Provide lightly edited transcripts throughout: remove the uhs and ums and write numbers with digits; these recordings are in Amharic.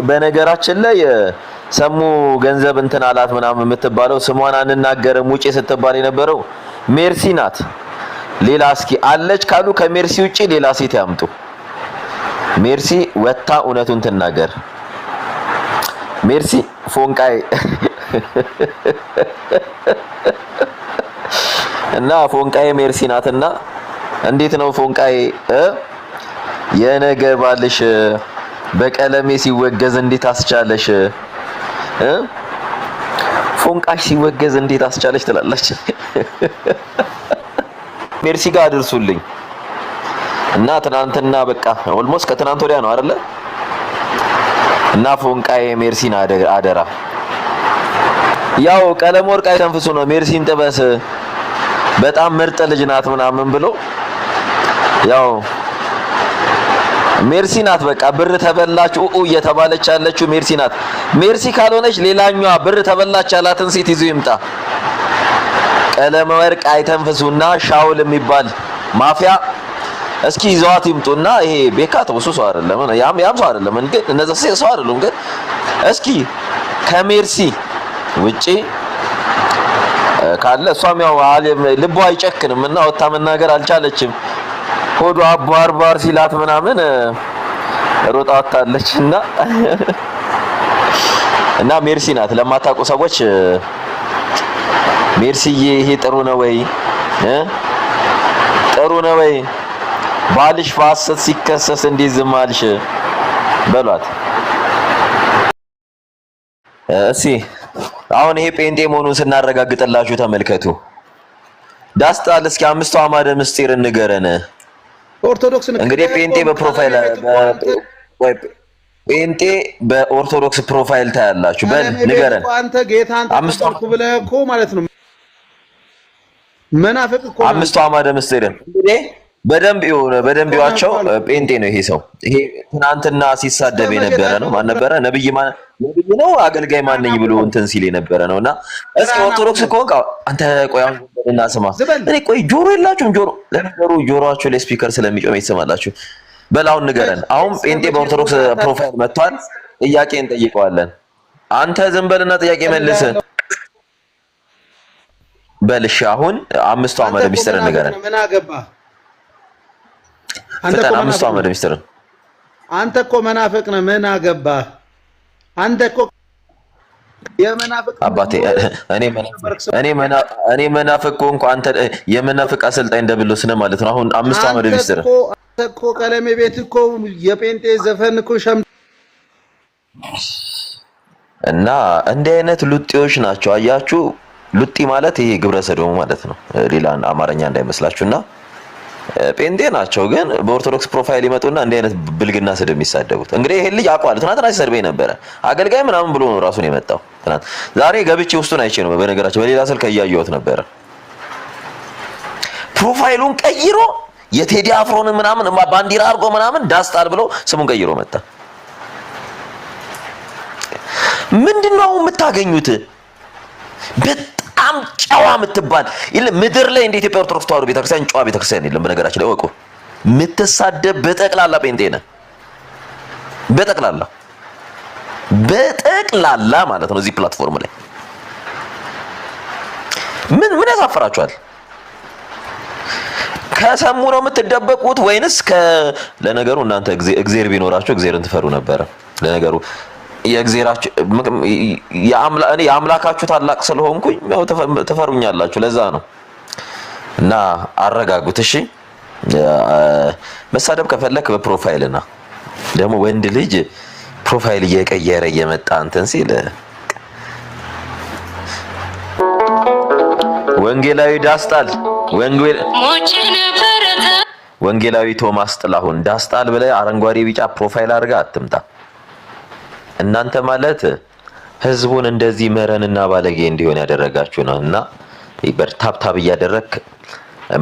በነገራችን ላይ ሰሙ ገንዘብ እንትን አላት ምናምን የምትባለው ስሟን አንናገርም ውጪ ስትባል የነበረው ሜርሲ ናት። ሌላ እስኪ አለች ካሉ ከሜርሲ ውጪ ሌላ ሴት ያምጡ። ሜርሲ ወታ እውነቱን ትናገር። ሜርሲ ፎንቃይ እና ፎንቃይ ሜርሲ ናትና እንዴት ነው ፎንቃይ የነገ ባልሽ በቀለሜ ሲወገዝ እንዴት አስቻለሽ? ፎንቃሽ ሲወገዝ እንዴት አስቻለሽ ትላለች። ሜርሲ ጋር አድርሱልኝ እና ትናንትና በቃ ኦልሞስት ከትናንት ወዲያ ነው አይደለ? እና ፎንቃዬ ሜርሲን አደራ። ያው ቀለም ወርቅ አይተንፍሱ ነው ሜርሲን ጥበስ በጣም ምርጥ ልጅ ናት ምናምን ብሎ ያው ሜርሲ ናት። በቃ ብር ተበላች እየተባለች ያለችው ሜርሲ ናት። ሜርሲ ካልሆነች ሌላኛዋ ብር ተበላች ያላትን ሴት ይዞ ይምጣ። ቀለም ወርቅ አይተንፍሱና ሻውል የሚባል ማፊያ እስኪ ይዘዋት ይምጡና ይሄ ቤካ ተውሱ ሰው አይደለም ያም ሰው አይደለም እንግዲህ እነዛ ሰው አይደለም ግን እስኪ ከሜርሲ ውጪ ካለ እሷም ያው ልቧ አይጨክንም እና ወጣ መናገር አልቻለችም። ሆዷ አባርባር ሲላት ምናምን ሮጣ ወጣለችና እና ሜርሲ ናት። ለማታውቁ ሰዎች ሜርሲዬ ይሄ ጥሩ ነው ወይ ጥሩ ነው ወይ ባልሽ ፋሰት ሲከሰስ እንዴት ዝም አልሽ በሏት። እሺ አሁን ይሄ ጴንጤ መሆኑን ስናረጋግጥላችሁ ተመልከቱ። ዳስጣል እስኪ አምስቱ አማደ ምስጢር እንገረን። ኦርቶዶክስ እንግዲህ ጴንጤ በፕሮፋይል ጴንጤ በኦርቶዶክስ ፕሮፋይል ታያላችሁ። በል ንገረን። አንተ ጌታን ተቀበልኩ ብለህ እኮ ማለት ነው መናፍቅ እኮ አምስቱ አማደ ምስጢር እንግዲህ በደንብ ይዋቸው። ጴንጤ ነው ይሄ ሰው። ይሄ ትናንትና ሲሳደብ የነበረ ነው። ማን ነበረ? ነብይ ነው አገልጋይ ማን ነኝ ብሎ እንትን ሲል የነበረ ነውና እስኪ ኦርቶዶክስ ከሆንክ አንተ ቆይ እና ስማ። እኔ ቆይ ጆሮ የላችሁም? ጆሮ ለነገሩ ጆሮአችሁ ላይ ስፒከር ስለሚጮህ ይሰማላችሁ። በላውን ንገረን። አሁን ጴንጤ በኦርቶዶክስ ፕሮፋይል መጥቷል። ጥያቄ እንጠይቀዋለን። አንተ ዝም በልና ጥያቄ መልስ በልሽ። አሁን አምስቱ አማደ ምስጢር ንገረን። ምን አገባ አንተ? አምስቱ አማደ ምስጢር አንተ እኮ መናፍቅ ነህ። ምን አገባ አንተ እኮ የመናፍቅ አባቴ። እኔ መናፍቅ ኮንኩ አንተ የመናፍቅ አሰልጣኝ እንደብሎስ ነህ ማለት ነው። አሁን አምስቱ አማደ ምስጢር አንተ እኮ ቀለሜ ቤት እኮ የጴንጤ ዘፈን እኮ ሸም እና እንዲህ አይነት ሉጤዎች ናቸው። አያችሁ፣ ሉጢ ማለት ይሄ ግብረ ሰዶም ማለት ነው። ሌላ አማርኛ እንዳይመስላችሁና ጴንጤ ናቸው። ግን በኦርቶዶክስ ፕሮፋይል ይመጡና እንዲህ አይነት ብልግና ስድብ የሚሳደቡት እንግዲህ ይሄ ልጅ አውቀዋለሁ። ትናንትና ሲሰድበኝ ነበረ አገልጋይ ምናምን ብሎ ነው ራሱን የመጣው ትናንት። ዛሬ ገብቼ ውስጡን አይቼ ነው በነገራችን በሌላ ስልክ እያየሁት ነበረ። ፕሮፋይሉን ቀይሮ የቴዲ አፍሮን ምናምን ባንዲራ አድርጎ ምናምን ዳስጣል ብሎ ስሙን ቀይሮ መጣ። ምንድነው የምታገኙት? በጣም ጨዋ የምትባል ምድር ላይ እንደ ኢትዮጵያ ኦርቶዶክስ ተዋሕዶ ቤተክርስቲያን ጨዋ ቤተክርስቲያን የለም። በነገራችን ላይ ወቁ የምትሳደብ በጠቅላላ ጴንጤ ነህ። በጠቅላላ ማለት ነው። እዚህ ፕላትፎርም ላይ ምን ያሳፍራችኋል? ከሰሙ ነው የምትደበቁት ወይንስ ለነገሩ እናንተ እግዚአብሔር ቢኖራችሁ እግዚአብሔርን ትፈሩ ነበረ። ለነገሩ የእግዚአብሔራችሁ የአምላካችሁ ታላቅ ስለሆንኩኝ ያው ትፈሩኛላችሁ። ለዛ ነው እና አረጋጉት። እሺ መሳደብ ከፈለክ በፕሮፋይልና ደግሞ ወንድ ልጅ ፕሮፋይል እየቀየረ እየመጣ እንትን ሲል ወንጌላዊ ዳስጣል ወንጌላዊ ቶማስ ጥላሁን ዳስጣል ብለህ አረንጓዴ ቢጫ ፕሮፋይል አድርጋ አትምጣ። እናንተ ማለት ህዝቡን እንደዚህ መረንና ባለጌ እንዲሆን ያደረጋችሁ ነው። እና በርታብታብ እያደረክ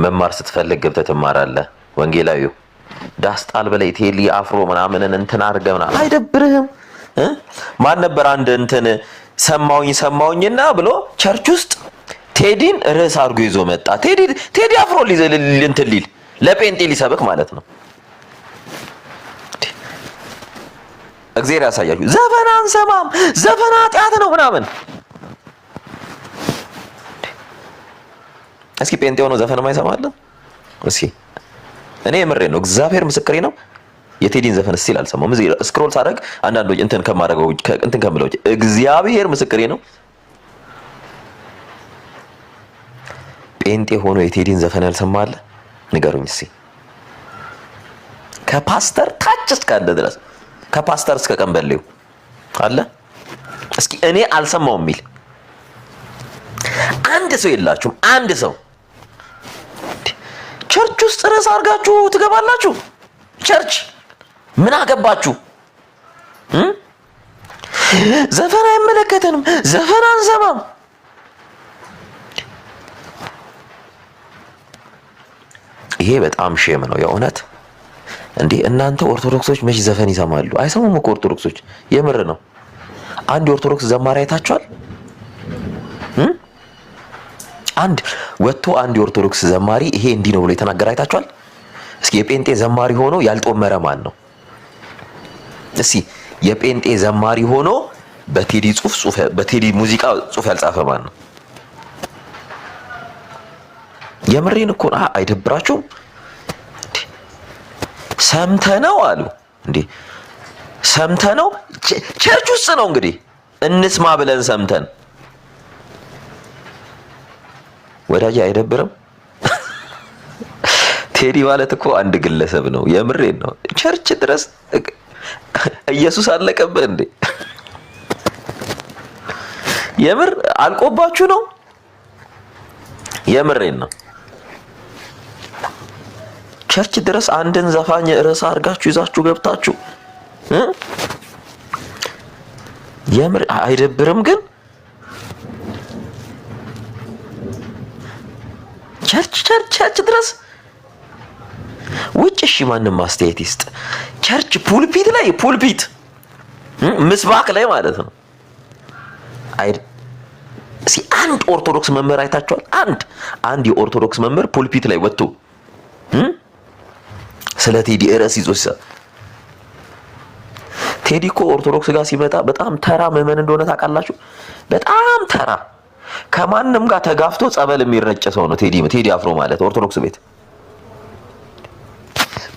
መማር ስትፈልግ ገብተህ ትማራለህ። ወንጌላዊው ዳስጣል ብለህ ቴሊ አፍሮ ምናምንን እንትን አድርገህ ምናምን አይደብርህም? ማን ነበር አንድ እንትን ሰማውኝና ብሎ ቸርች ውስጥ ቴዲን ርዕስ አድርጎ ይዞ መጣ። ቴዲ አፍሮ እንትን ሊል ለጴንጤ ሊሰብክ ማለት ነው። እግዚአብሔር ያሳያችሁ። ዘፈን አንሰማም፣ ዘፈን ኃጢአት ነው ምናምን። እስኪ ጴንጤ ሆኖ ዘፈን የማይሰማ አለ? እስኪ እኔ የምሬን ነው፣ እግዚአብሔር ምስክሬ ነው። የቴዲን ዘፈን እስቲል አልሰማሁም። እዚህ ስክሮል ሳደርግ አንዳንዶች እንትን ከማደርገው እንትን ከምለው እግዚአብሔር ምስክሬ ነው። ጴንጤ ሆኖ የቴዲን ዘፈን ያልሰማ አለ? ንገሩኝ እስኪ። ከፓስተር ታች እስካለ ድረስ ከፓስተር እስከ ቀንበሌው አለ? እስኪ እኔ አልሰማውም የሚል አንድ ሰው የላችሁም? አንድ ሰው ቸርች ውስጥ ርዕስ አድርጋችሁ ትገባላችሁ። ቸርች ምን አገባችሁ? ዘፈን አይመለከተንም፣ ዘፈን አንሰማም። ይሄ በጣም ሼም ነው የእውነት። እንዴ እናንተ ኦርቶዶክሶች መች ዘፈን ይሰማሉ? አይሰሙም እኮ ኦርቶዶክሶች። የምር ነው። አንድ የኦርቶዶክስ ዘማሪ አይታችኋል? አንድ ወጥቶ አንድ የኦርቶዶክስ ዘማሪ ይሄ እንዲህ ነው ብሎ የተናገረ አይታችኋል? እስኪ የጴንጤ ዘማሪ ሆኖ ያልጦመረ ማን ነው? እስኪ የጴንጤ ዘማሪ ሆኖ በቴዲ ሙዚቃ ጽሑፍ ያልጻፈ ማን ነው? የምሬን እኮ አይደብራችሁም? ሰምተነው አሉ እንዴ ሰምተነው ቸርች ውስጥ ነው እንግዲህ እንስማ ብለን ሰምተን። ወዳጅ አይደብርም? ቴዲ ማለት እኮ አንድ ግለሰብ ነው። የምሬን ነው። ቸርች ድረስ ኢየሱስ አለቀብህ እንዴ? የምር አልቆባችሁ ነው? የምሬን ነው። ቸርች ድረስ አንድን ዘፋኝ ርዕስ አድርጋችሁ ይዛችሁ ገብታችሁ የምር አይደብርም? ግን ቸርች ድረስ ውጭ። እሺ ማንም አስተያየት ይስጥ። ቸርች ፑልፒት ላይ ምስባክ ላይ ማለት ነው። እስኪ አንድ ኦርቶዶክስ መምህር አይታችኋል? አንድ የኦርቶዶክስ መምህር ፑልፒት ላይ ወጥቶ ስለ ቴዲ ርዕስ ይዞ ቴዲ እኮ ኦርቶዶክስ ጋር ሲመጣ በጣም ተራ ምዕመን እንደሆነ ታውቃላችሁ? በጣም ተራ፣ ከማንም ጋር ተጋፍቶ ጸበል የሚረጭ ሰው ነው ቴዲ አፍሮ ማለት ኦርቶዶክስ ቤት።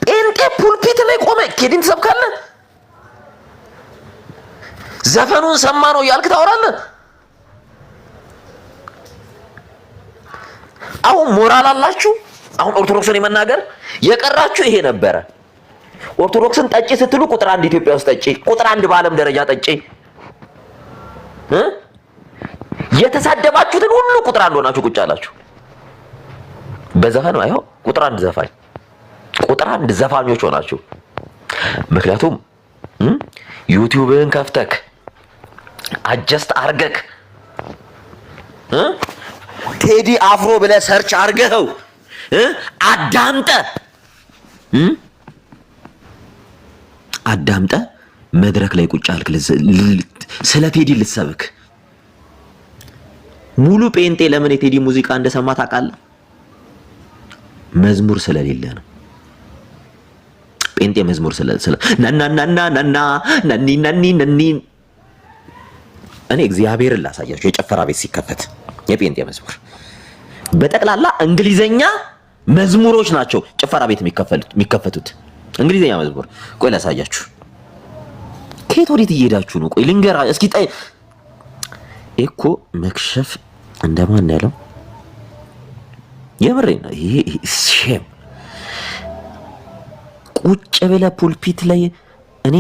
ጴንጤ ፑልፒት ላይ ቆመ ቴዲን ትሰብካለህ? ዘፈኑን ሰማ ነው እያልክ ታወራለህ? አሁን ሞራል አላችሁ? አሁን ኦርቶዶክስን የመናገር የቀራችሁ ይሄ ነበረ። ኦርቶዶክስን ጠጪ ስትሉ ቁጥር 1 ኢትዮጵያ ውስጥ ጠጪ፣ ቁጥር 1 በዓለም ደረጃ ጠጪ። የተሳደባችሁትን ሁሉ ቁጥር 1 ሆናችሁ ቁጭ አላችሁ። በዘፈን አይሆን ቁጥር 1 ዘፋኞች ሆናችሁ። ምክንያቱም ዩቲዩብን ከፍተክ አጀስት አርገክ ቴዲ አፍሮ ብለህ ሰርች አርገው አዳምጠ መድረክ ላይ ቁጭ አልክ። ስለ ቴዲ ልትሰብክ ሙሉ ጴንጤ ለምን የቴዲ ሙዚቃ እንደሰማ ታውቃለህ? መዝሙር ስለሌለ ነው። ጴንጤ መዝሙር ነኒ እኔ እግዚአብሔርን ላሳያችሁ። የጨፈራ ቤት ሲከፈት የጴንጤ መዝሙር በጠቅላላ እንግሊዘኛ መዝሙሮች ናቸው። ጭፈራ ቤት የሚከፈቱት እንግሊዘኛ መዝሙር። ቆይ ላሳያችሁ። ከየት ወዴት እየሄዳችሁ ነው? ቆይ ልንገራ እስኪ። እኮ መክሸፍ እንደማን ያለው የምሬን ነው። ይሄ ሼም ቁጭ ብለህ ፑልፒት ላይ እኔ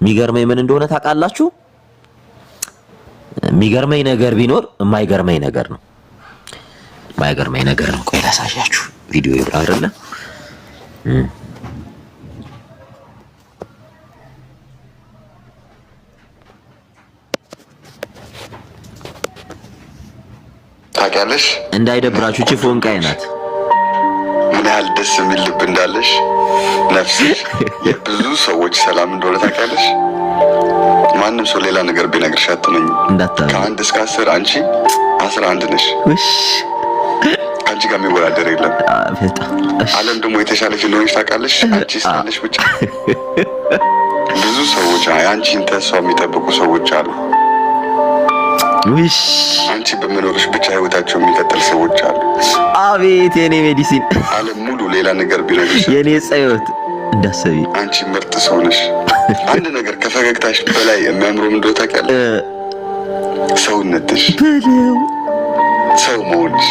የሚገርመኝ ምን እንደሆነ ታውቃላችሁ? የሚገርመኝ ነገር ቢኖር የማይገርመኝ ነገር ነው። ቆይ ላሳያችሁ። ቪዲዮ ይብራ አይደለ? ታውቂያለሽ፣ እንዳይደብራችሁ እቺ ፎንቃዬ ናት። ምን ያህል ደስ የሚል ልብ እንዳለሽ፣ ነፍስሽ የብዙ ሰዎች ሰላም እንደሆነ ታውቂያለሽ። ማንም ሰው ሌላ ነገር ቢነግርሽ አትመኝ። ከ1 እስከ 10 አንቺ 11 ነሽ። ከአንቺ ጋር የሚወዳደር የለም። በጣም ዓለም ደግሞ የተሻለች እንደሆነች ታውቃለች። አንቺ ስላለሽ ብቻ ብዙ ሰዎች አንቺን ተስፋ የሚጠብቁ ሰዎች አሉ። ውሽ አንቺ በመኖርሽ ብቻ ህይወታቸው የሚቀጥል ሰዎች አሉ። አቤት የኔ ሜዲሲን ዓለም ሙሉ ሌላ ነገር ቢነግርሽ የኔ ጸሎት እንዳሰቢ አንቺ ምርጥ ሰው ነሽ። አንድ ነገር ከፈገግታሽ በላይ የሚያምረው ምንድነው ታውቂያለሽ? ሰውነትሽ በለው ሰው መሆንሽ።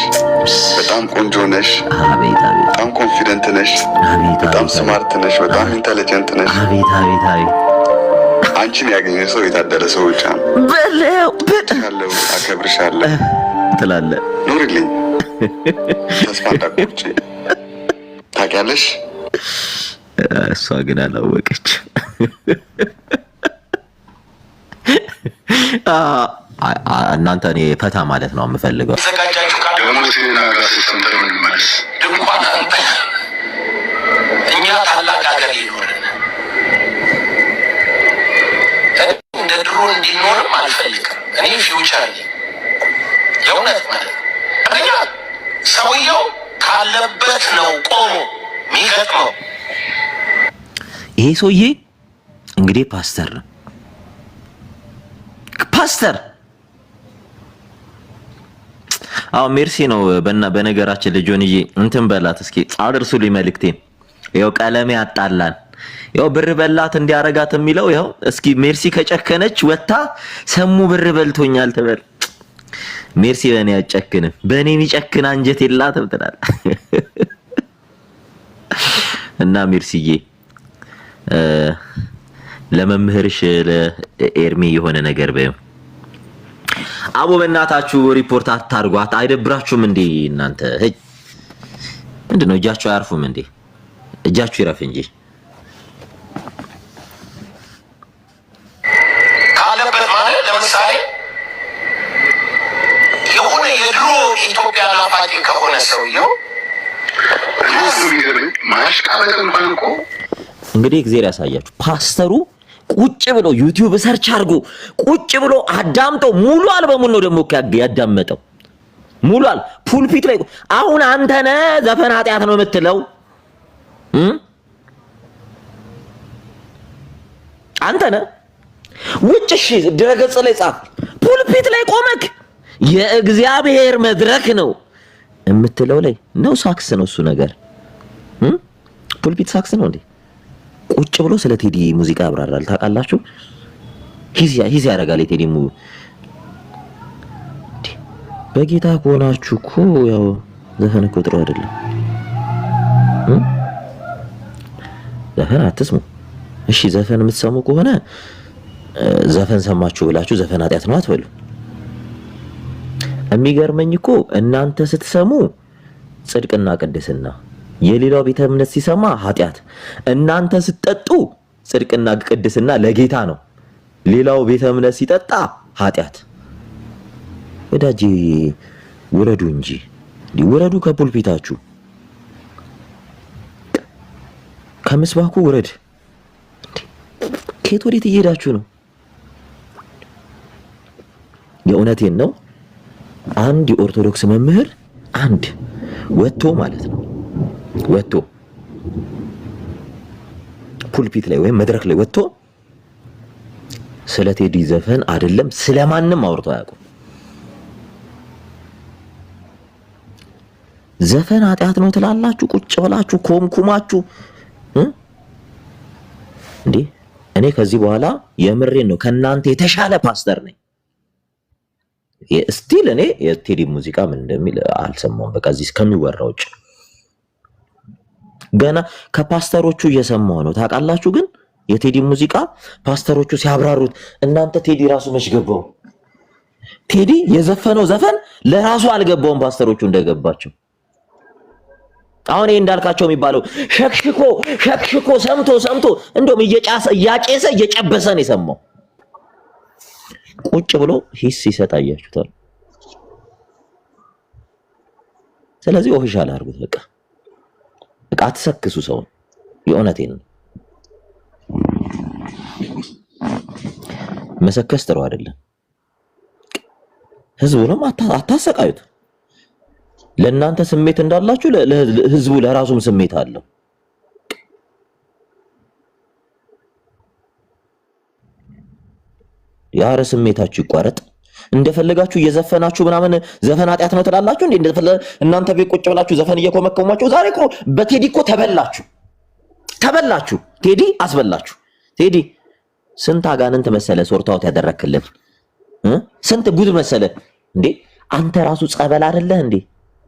በጣም ቆንጆ ነሽ። አቤት አቤት በጣም ኮንፊደንት ነሽ። አቤት በጣም ስማርት ነሽ። በጣም ኢንተሊጀንት ነሽ። አቤት አቤት አቤት አንቺን ያገኘ ሰው የታደለ ሰው ብቻ ነው። በለው ያለው አከብርሻለሁ ትላለህ። ኑሪልኝ። ተስፋ እንዳትቆርጪ ታውቂያለሽ። እሷ ግን አላወቀች። እናንተ እኔ ፈታ ማለት ነው የምፈልገው። ድንኳን አንተ እኛ ታላቅ ሀገር ይኖረን እንደ ድሮ እንዲኖርም አልፈልግም። እኔ ፊውቸር የእውነት ማለት እኛ ሰውየው ካለበት ነው ቆሞ የሚገጥመው። ይሄ ሰውዬ እንግዲህ ፓስተር ነው። ፓስተር አዎ ሜርሲ ነው። በነገራችን ልጆንዬ እንትን በላት እስኪ አድርሱልኝ መልእክቴን። ይኸው ቀለሜ ያጣላን ይኸው ብር በላት እንዲያረጋት የሚለው ይኸው እስኪ ሜርሲ ከጨከነች ወታ ሰሙ ብር በልቶኛል ትበል። ሜርሲ በእኔ አጨክንም በእኔ የሚጨክን አንጀት የላትም ትላል። እና ሜርሲዬ ለመምህርሽ ለኤርሚ የሆነ ነገር በይው። አቦ በእናታችሁ ሪፖርት አታርጓት። አይደብራችሁም እንዴ እናንተ? ምንድነው እጃችሁ አያርፉም እንዴ? እጃችሁ ይረፍ እንጂ ካለበት ማለት ለምሳሌ የሆነ የድሮ ኢትዮጵያ ናፋቂ ከሆነ ሰውየው ማሽቃበጥ እንኳን እኮ እንግዲህ እግዚአብሔር ያሳያችሁ። ፓስተሩ ቁጭ ብሎ ዩቲዩብ ሰርች አድርጎ ቁጭ ብሎ አዳምጠው ሙሉ አልበሙን ነው ደግሞ ያዳመጠው። ሙሉ ፑልፒት ላይ አሁን አንተ ነህ ዘፈን ኃጢአት ነው የምትለው? አንተ ነህ ውጭ እሺ ድረገጽ ላይ ጻፍ። ፑልፒት ላይ ቆመክ የእግዚአብሔር መድረክ ነው የምትለው ላይ ነው። ሳክስ ነው እሱ ነገር። ፑልፒት ሳክስ ነው እንዴ? ቁጭ ብሎ ስለ ቴዲ ሙዚቃ ያብራራል። ታውቃላችሁ? ሂዝ ያደርጋል የቴዲ በጌታ ከሆናችሁ እኮ ያው ዘፈን እኮ ጥሩ አይደለም። ዘፈን አትስሙ እሺ። ዘፈን የምትሰሙ ከሆነ ዘፈን ሰማችሁ ብላችሁ ዘፈን ኃጢአት ነው አትበሉ። የሚገርመኝ እኮ እናንተ ስትሰሙ ጽድቅና ቅድስና፣ የሌላው ቤተ እምነት ሲሰማ ኃጢአት። እናንተ ስትጠጡ ጽድቅና ቅድስና ለጌታ ነው፣ ሌላው ቤተ እምነት ሲጠጣ ኃጢአት። ወዳጄ ውረዱ እንጂ ውረዱ ከፑልፒታችሁ፣ ከምስባኩ ውረድ። ከየት ወዴት እየሄዳችሁ ነው? የእውነቴን ነው። አንድ የኦርቶዶክስ መምህር አንድ ወጥቶ ማለት ነው ወጥቶ ፑልፒት ላይ ወይም መድረክ ላይ ወጥቶ ስለ ቴዲ ዘፈን አይደለም ስለማንም አውርቶ አያውቁም። ዘፈን ኃጢአት ነው ትላላችሁ ቁጭ ብላችሁ ኮምኩማችሁ እንዴ። እኔ ከዚህ በኋላ የምሬን ነው ከናንተ የተሻለ ፓስተር ነኝ። ስቲል እኔ የቴዲ ሙዚቃ ምን እንደሚል አልሰማውም። በቃ እዚህ ከሚወራው ውጭ ገና ከፓስተሮቹ እየሰማው ነው። ታውቃላችሁ ግን የቴዲ ሙዚቃ ፓስተሮቹ ሲያብራሩት እናንተ ቴዲ ራሱ መች ገባው? ቴዲ የዘፈነው ዘፈን ለራሱ አልገባውም ፓስተሮቹ እንደገባቸው። አሁን ይሄ እንዳልካቸው የሚባለው ሸክሽኮ ሰምቶ እንደውም እያጨሰ እየጨበሰ ነው የሰማው። ቁጭ ብሎ ሂስ ሲሰጥ አያችሁታል። ስለዚህ ኦፊሻል አድርጉት። በቃ አትሰክሱ ሰውን። የእውነቴን ነው። መሰከስ ጥሩ አይደለም። ህዝቡንም አታሰቃዩት። ለእናንተ ስሜት እንዳላችሁ ለህዝቡ ለራሱም ስሜት አለው። ያረ ስሜታችሁ ይቋረጥ። እንደፈለጋችሁ እየዘፈናችሁ ምናምን ዘፈን ኃጢአት ነው ትላላችሁ እንዴ? እናንተ ቤት ቁጭ ብላችሁ ዘፈን እየኮመከሟችሁ ዛሬ እኮ በቴዲ እኮ ተበላችሁ። ቴዲ አስበላችሁ። ቴዲ ስንት አጋንንት መሰለ ሶርታውት ያደረክልን ስንት ጉድ መሰለ እንዴ? አንተ ራሱ ጸበል አይደለህ እንዴ?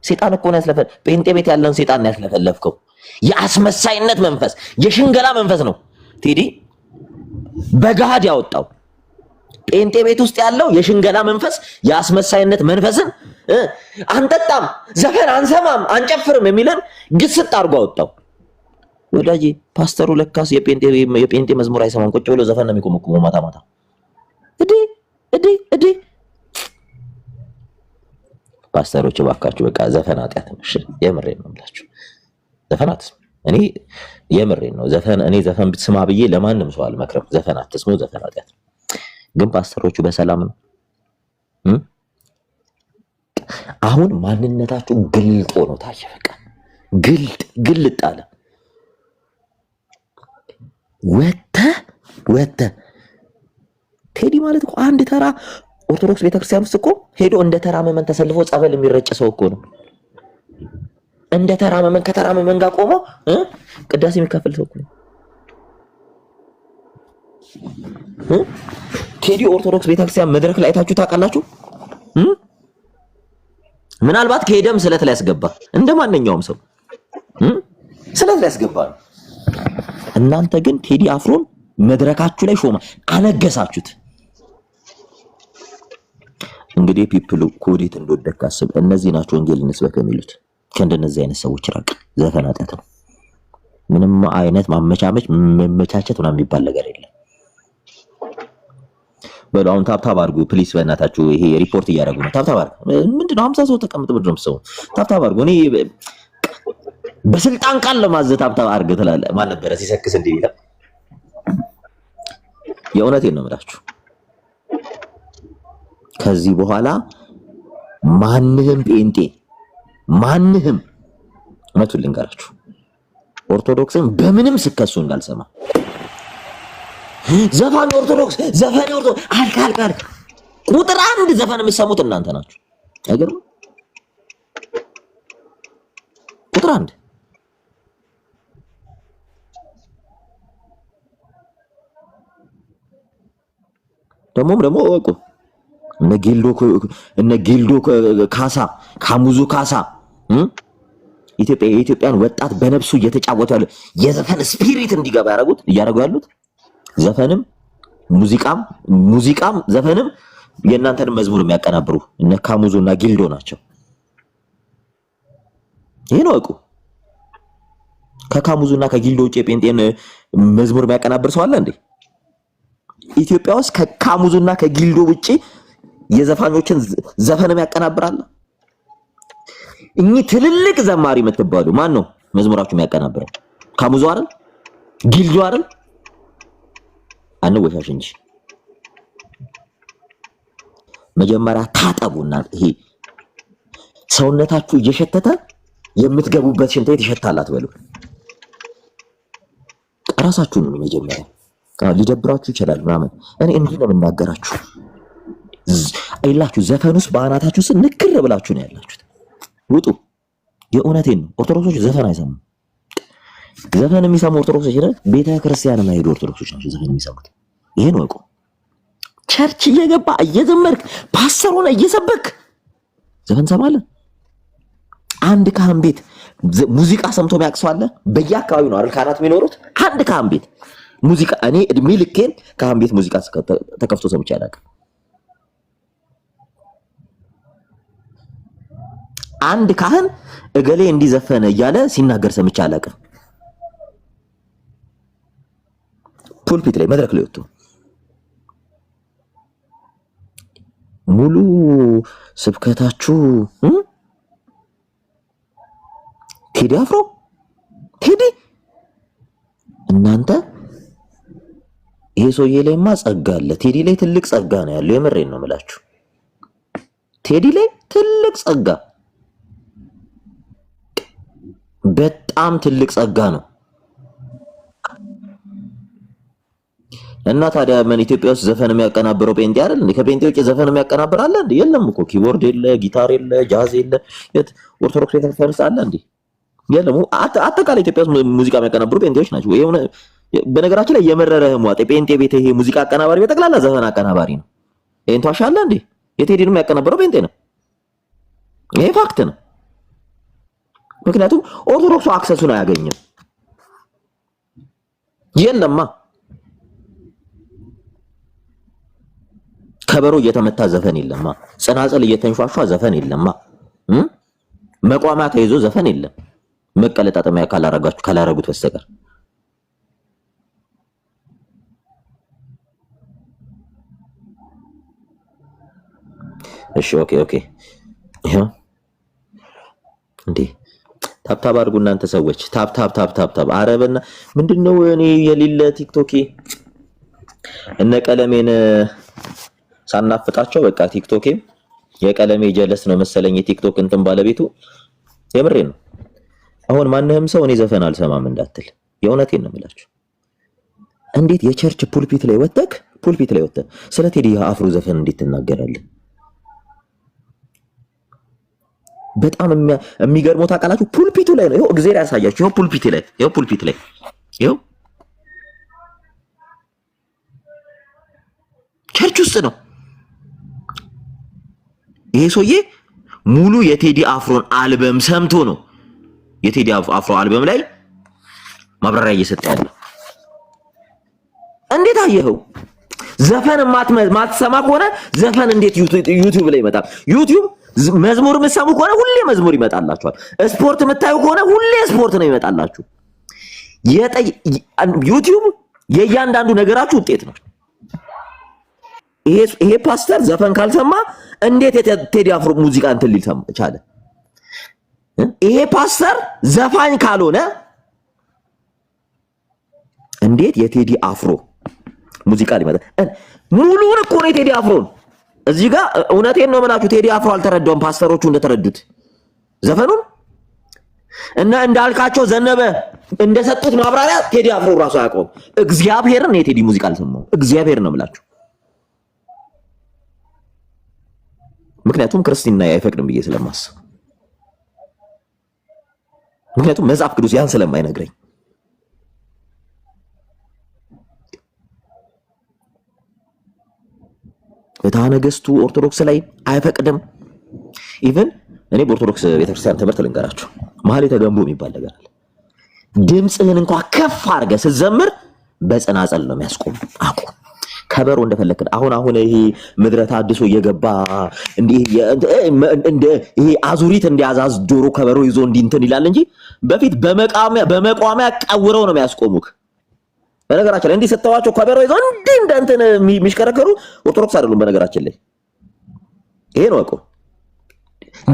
ሴጣን እኮ ነው ያስለፈል። ጴንጤ ቤት ያለን ሴጣን ነው ያስለፈለፍከው። የአስመሳይነት መንፈስ፣ የሽንገላ መንፈስ ነው ቴዲ በጋድ ያወጣው። ጴንጤ ቤት ውስጥ ያለው የሽንገላ መንፈስ፣ የአስመሳይነት መንፈስን አንጠጣም፣ ዘፈን አንሰማም፣ አንጨፍርም የሚለን ግስጥ አድርጎ አወጣው። ወዳጄ ፓስተሩ ለካስ የጴንጤ መዝሙር አይሰማም፣ ቁጭ ብሎ ዘፈን ነው የሚቆመቁመው ማታ ማታ። እዴ ፓስተሮች እባካችሁ በቃ ዘፈን ኃጢአት ነው። እሺ የምሬን ነው የምላችሁ፣ ዘፈን አትስሙ። እኔ የምሬን ነው። እኔ ዘፈን ብትስማ ብዬ ለማንም ሰው አልመክርም። ዘፈን አትስሙ፣ ዘፈን ኃጢአት ነው። ግን ፓስተሮቹ በሰላም ነው። አሁን ማንነታችሁ ግልጥ ሆኖ ታየ። በቃ ግልጥ አለ። ወተ ቴዲ ማለት እኮ አንድ ተራ ኦርቶዶክስ ቤተክርስቲያን ውስጥ እኮ ሄዶ እንደ ተራ መመን ተሰልፎ ጸበል የሚረጭ ሰው እኮ ነው። እንደ ተራ መመን ከተራ መመን ጋር ቆሞ ቅዳሴ የሚካፈል ሰው እኮ ነው። ቴዲ ኦርቶዶክስ ቤተክርስቲያን መድረክ ላይ አይታችሁ ታውቃላችሁ? ምናልባት ከሄደም ስለት ላይ ያስገባ እንደማንኛውም ሰው ስለት ላይ ያስገባ። እናንተ ግን ቴዲ አፍሮን መድረካችሁ ላይ ሾማ አነገሳችሁት። እንግዲህ ፒፕሉ ኮዴት እንደወደክ አስብ። እነዚህ ናቸው ወንጌል እንስበክ የሚሉት። ከእንደነዚህ አይነት ሰዎች ራቅ። ዘፈን ኃጢአት ነው። ምንም አይነት መመቻቸት ምናምን የሚባል ነገር የለም። በሉ አሁን ታብታብ አድርጉ ፕሊስ፣ በእናታችሁ። ይሄ ሪፖርት እያደረጉ ነው። ታብታብ አድርጉ። ምንድነው 50 ሰው ተቀምጥ ብድረም ሰው ታብታብ አድርጉ። እኔ በስልጣን ቃል ለማዘዝ ታብታብ አድርግ ትላለህ። ማን ነበረ ሲሰክስ እንዲህ ይላል? የእውነቴን ነው የምላችሁ። ከዚህ በኋላ ማንንም ጴንጤ ማንንም እውነቱን ልንገራችሁ ኦርቶዶክስን በምንም ስከሱ እንዳልሰማ። ዘፋኝ ኦርቶዶክስ ዘፈን ኦርቶዶክስ አልካልካል ቁጥር አንድ ዘፈን የምትሰሙት እናንተ ናችሁ። አይገርም? ቁጥር አንድ ደግሞ ወቁ እነ ጊልዶ ካሳ ካሙዙ ካሳ የኢትዮጵያን ወጣት በነፍሱ እየተጫወቱ ያሉ የዘፈን ስፒሪት እንዲገባ እያደረጉ ያሉት ዘፈንም ሙዚቃም ዘፈንም የእናንተን መዝሙር የሚያቀናብሩ እነ ካሙዙና ጊልዶ ናቸው። ይሄን ወቁ። ከካሙዙና ከጊልዶ ውጪ የጴንጤን መዝሙር የሚያቀናብር ሰው አለ እንዴ? ኢትዮጵያ ውስጥ ከካሙዙና ከጊልዶ ውጪ የዘፋኞችን ዘፈንም ያቀናብራል? እኚህ ትልልቅ ዘማሪ የምትባሉ ማን ነው መዝሙራችሁ የሚያቀናብረው? ካሙዙ አይደል? ጊልዶ አይደል? አንወሻሽ እንጂ መጀመሪያ ታጠቡና ይሄ ሰውነታችሁ እየሸተተ የምትገቡበት ሽንት ቤት ይሸታል አትበሉ። ራሳችሁን ነው መጀመሪያ። ሊደብራችሁ ይችላል ምናምን። እኔ እንዲህ ነው የምናገራችሁ። አይላችሁ ዘፈን ውስጥ በአናታችሁ ውስጥ ንክር ብላችሁ ነው ያላችሁት። ውጡ። የእውነቴን ነው። ኦርቶዶክሶች ዘፈን አይሰሙም። ዘፈን የሚሰሙ ኦርቶዶክሶች ይላል ቤተ ክርስቲያን የማይሄዱ ኦርቶዶክሶች ናቸው ዘፈን የሚሰሙት። ይሄን ወቁ። ቸርች እየገባ እየዘመርክ ፓስተር ሆነ እየሰበክ ዘፈን ሰማለህ? አንድ ካህን ቤት ሙዚቃ ሰምቶ የሚያቅሰው አለ? በየአካባቢው ነው አይደል ካህናት የሚኖሩት? አንድ ካህን ቤት ሙዚቃ እኔ እድሜ ልኬን ካህን ቤት ሙዚቃ ተከፍቶ ሰምቼ አላውቅም። አንድ ካህን እገሌ እንዲዘፈነ እያለ ሲናገር ሰምቼ አላውቅም። ፑልፒት ላይ መድረክ ላይ ወጥቶ ሙሉ ስብከታችሁ ቴዲ አፍሮ ቴዲ እናንተ ይሄ ሰውዬ ላይማ ጸጋ አለ። ቴዲ ላይ ትልቅ ጸጋ ነው ያለው። የምሬን ነው የምላችሁ። ቴዲ ላይ ትልቅ ጸጋ በጣም ትልቅ ጸጋ ነው። እና ታዲያ ምን ኢትዮጵያ ውስጥ ዘፈን የሚያቀናብረው ጴንጤ አይደል እንዴ? ከጴንጤ ውጭ ዘፈን የሚያቀናብር አለ እንዴ? የለም እኮ ኪቦርድ የለ፣ ጊታር የለ፣ ጃዝ የለ። ኦርቶዶክስ ቤተክርስቲያን አለ እንዴ? የለም። አጠቃላይ ኢትዮጵያ ውስጥ ሙዚቃ የሚያቀናብሩ ጴንጤዎች ናቸው። የሆነ በነገራችን ላይ የመረረህ ሟጤ ጴንጤ ቤት ይሄ ሙዚቃ አቀናባሪ በጠቅላላ ዘፈን አቀናባሪ ነው። ይሄን ተዋሻለህ እንዴ? የቴዲን የሚያቀናብረው ጴንጤ ነው። ይሄ ፋክት ነው። ምክንያቱም ኦርቶዶክሱ አክሰሱን አያገኝም። የለማ ከበሮ እየተመታ ዘፈን የለማ። ጽናጽል እየተንሿሿ ዘፈን የለማ። መቋሚያ ተይዞ ዘፈን የለም። መቀለጣጠሚያ ካላረጉት በስተቀር እሺ ኦኬ ይሄው እንዴ ታብታብ አድርጉ እናንተ ሰዎች ታብ አረበና ምንድነው እኔ የሌለ ቲክቶክ እነ ቀለሜን ሳናፍጣቸው በቃ ቲክቶክ የቀለሜ ጀለስ ነው መሰለኝ የቲክቶክ እንትን ባለቤቱ የምሬ ነው። አሁን ማንንም ሰው እኔ ዘፈን አልሰማም እንዳትል የእውነቴን ነው የምላችሁ። እንዴት የቸርች ፑልፒት ላይ ወጥተህ ስለ ቴዲ አፍሮ ዘፈን እንዴት ትናገራለህ? በጣም የሚገርመው ታውቃላችሁ ፑልፒቱ ላይ ነው። ይሄው እግዚአብሔር ያሳያችሁ። ይሄው ፑልፒት ላይ ይሄው ቸርች ውስጥ ነው። ይሄ ሰውዬ ሙሉ የቴዲ አፍሮን አልበም ሰምቶ ነው የቴዲ አፍሮ አልበም ላይ ማብራሪያ እየሰጠ ያለው። እንዴት አየኸው? ዘፈን ማትሰማ ከሆነ ዘፈን እንዴት ዩቲዩብ ላይ ይመጣል? ዩቲዩብ መዝሙር የምትሰሙ ከሆነ ሁሌ መዝሙር ይመጣላችኋል። ስፖርት የምታዩ ከሆነ ሁሌ ስፖርት ነው ይመጣላችሁ። ዩቲዩብ የእያንዳንዱ ነገራችሁ ውጤት ነው። ይሄ ፓስተር ዘፈን ካልሰማ እንዴት የቴዲ አፍሮ ሙዚቃ እንትን ሊል ቻለ? ይሄ ፓስተር ዘፋኝ ካልሆነ እንዴት የቴዲ አፍሮ ሙዚቃ ሊመጣ? ሙሉውን እኮ ነው የቴዲ አፍሮን እዚህ ጋር እውነቴን ነው የምላችሁ። ቴዲ አፍሮ አልተረዳውም ፓስተሮቹ እንደተረዱት ዘፈኑን እና እንዳልካቸው ዘነበ እንደሰጡት ማብራሪያ ቴዲ አፍሮ ራሱ አያውቀውም። እግዚአብሔርን የቴዲ ሙዚቃ አልሰማው። እግዚአብሔር ነው የምላችሁ። ምክንያቱም ክርስትና አይፈቅድም ብዬ ስለማስብ፣ ምክንያቱም መጽሐፍ ቅዱስ ያን ስለማይነግረኝ ፍትሐ ነገሥቱ ኦርቶዶክስ ላይ አይፈቅድም። ኢቭን እኔ በኦርቶዶክስ ቤተክርስቲያን ትምህርት ልንገራችሁ፣ ማህሌተ ገንቦ የሚባል ነገር አለ። ድምጽህን እንኳን ከፍ አድርገህ ስትዘምር በጸናጸል ነው የሚያስቆም። አቁም። ከበሮ እንደፈለክ አሁን ይሄ ምድረ ታድሶ እየገባ እንደ ይሄ አዙሪት እንዲያዛዝ ዶሮ ከበሮ ይዞ እንትን ይላል እንጂ በፊት በመቋሚያ ቀውረው ነው የሚያስቆሙክ። በነገራችን ላይ እንዲህ ስተዋቸው ከበሮ ይዞ እንደ እንትን የሚሽከረከሩ ኦርቶዶክስ አይደሉም። በነገራችን ላይ ይሄ ነው እኮ